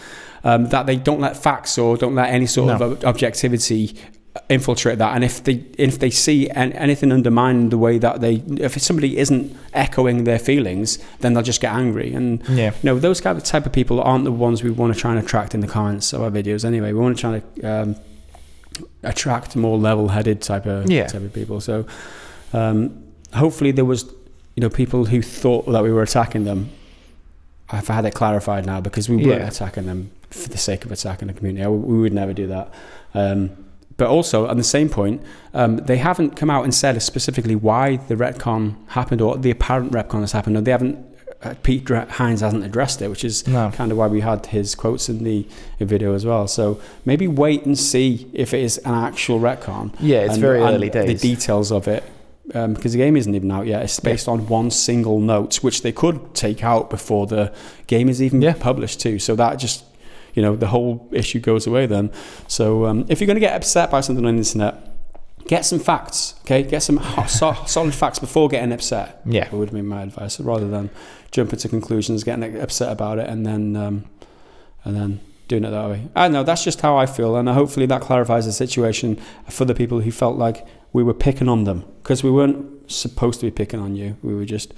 that they don't let facts or don't let any sort of objectivity infiltrate that. And if they see anything undermine the way that if somebody isn't echoing their feelings, then they'll just get angry. And you know, those type of people aren't the ones we want to try and attract in the comments of our videos anyway. We want to try to attract more level-headed type of people. So hopefully there was, you know, people who thought that we were attacking them. I've had it clarified now, because we weren't attacking them for the sake of attacking the community. We would never do that. But also, on the same point, they haven't come out and said specifically why the retcon happened, or the apparent retcon has happened. No, they haven't. Pete Hines hasn't addressed it, which is kind of why we had his quotes in the video as well. So maybe wait and see if it is an actual retcon. Yeah, it's very early days. The details of it, because the game isn't even out yet. It's based on one single note, which they could take out before the game is even published too. So that just, you know, the whole issue goes away then. So if you're going to get upset by something on the internet, get some facts, okay? Get some solid facts before getting upset. Yeah. That would be my advice, rather than jumping to conclusions, getting upset about it, and then doing it that way. I don't know, that's just how I feel, and hopefully that clarifies the situation for the people who felt like we were picking on them, because we weren't supposed to be picking on you. We were just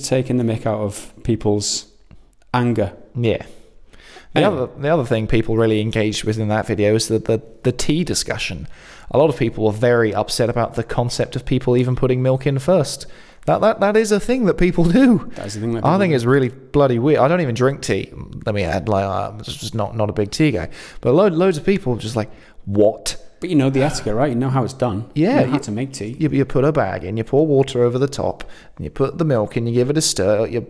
taking the mick out of people's anger. Yeah. The other thing people really engaged with in that video is the tea discussion. A lot of people were very upset about the concept of people even putting milk in first. That is a thing that people do. That is a thing that people I think it's really bloody weird. I don't even drink tea. Let me add, like, I'm just not a big tea guy. But loads of people just like, what? But you know the etiquette, right? You know how it's done. Yeah. You know how to make tea. You put a bag in, you pour water over the top, and you put the milk in, you give it a stir, you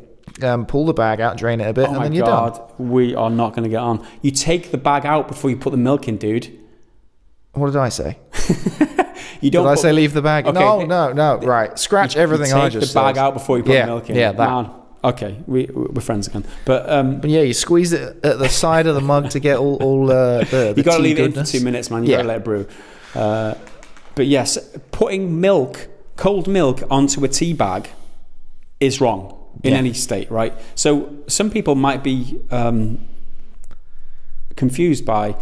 pull the bag out, drain it a bit, and then you're done. We are not going to get on. You take the bag out before you put the milk in, dude. What did I say? You don't. Did I say leave the bag? Okay, no. Right, scratch everything I just said. Take the bag out before you put the milk in. Yeah, that. Man. Okay, we're friends again. But yeah, you squeeze it at the side of the mug to get all the you got to leave goodness. it in for 2 minutes, man. You got to let it brew. But yes, putting cold milk onto a tea bag is wrong in any state, right? So some people might be confused by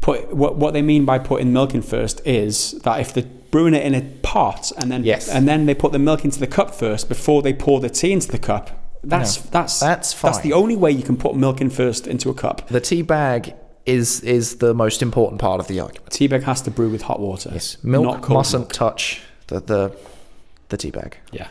what they mean by putting milk in first is that if they're brewing it in a pot and then they put the milk into the cup first before they pour the tea into the cup, that's fine. That's the only way you can put milk in first into a cup. The tea bag is the most important part of the argument. Tea bag has to brew with hot water. Yes, milk mustn't touch the tea bag. Yeah.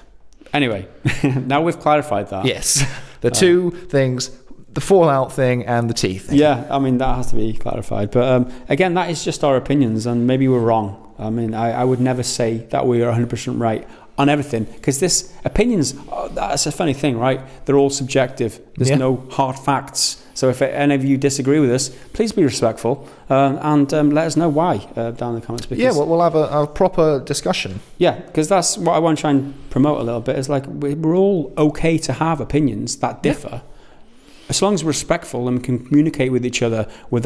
Anyway, now we've clarified that. Yes, the two things, the fallout thing and the tea thing. Yeah, I mean, that has to be clarified. But again, that is just our opinions, and maybe we're wrong. I mean, I would never say that we are 100% right on everything, because opinions, that's a funny thing, right? They're all subjective. There's no hard facts. So if any of you disagree with us, please be respectful and let us know why down in the comments. Because, we'll have a proper discussion. Yeah, because that's what I want to try and promote a little bit, is like we're all okay to have opinions that differ. As long as we're respectful and we can communicate with each other with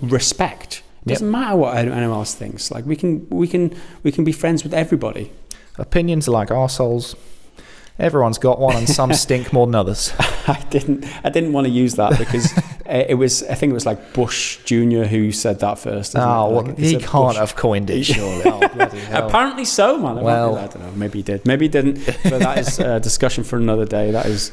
respect. It doesn't matter what anyone else thinks. Like we can be friends with everybody. Opinions are like arseholes. Everyone's got one, and some stink more than others. I didn't want to use that because I think it was like Bush Jr. who said that first. He can't have coined it, surely. Oh, bloody hell. Apparently so, man. Well, I don't know. Maybe he did. Maybe he didn't. But that is a discussion for another day. That is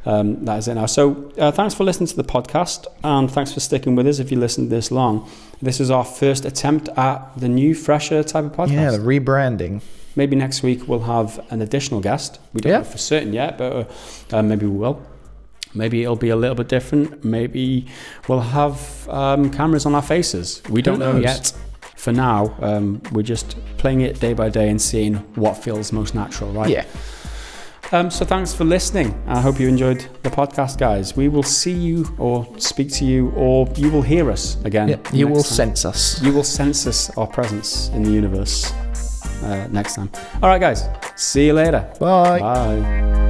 that is it now. So thanks for listening to the podcast, and thanks for sticking with us if you listened this long. This is our first attempt at the new, fresher type of podcast. Yeah, the rebranding. Maybe next week we'll have an additional guest. We don't know for certain yet, but maybe we will. Maybe it'll be a little bit different. Maybe we'll have cameras on our faces. We don't know yet. For now, we're just playing it day by day and seeing what feels most natural, right? Yeah. So thanks for listening. I hope you enjoyed the podcast, guys. We will see you or speak to you, or you will hear us again. Yeah, you will sense us. You will sense us, our presence in the universe next time. All right, guys. See you later. Bye. Bye. Bye.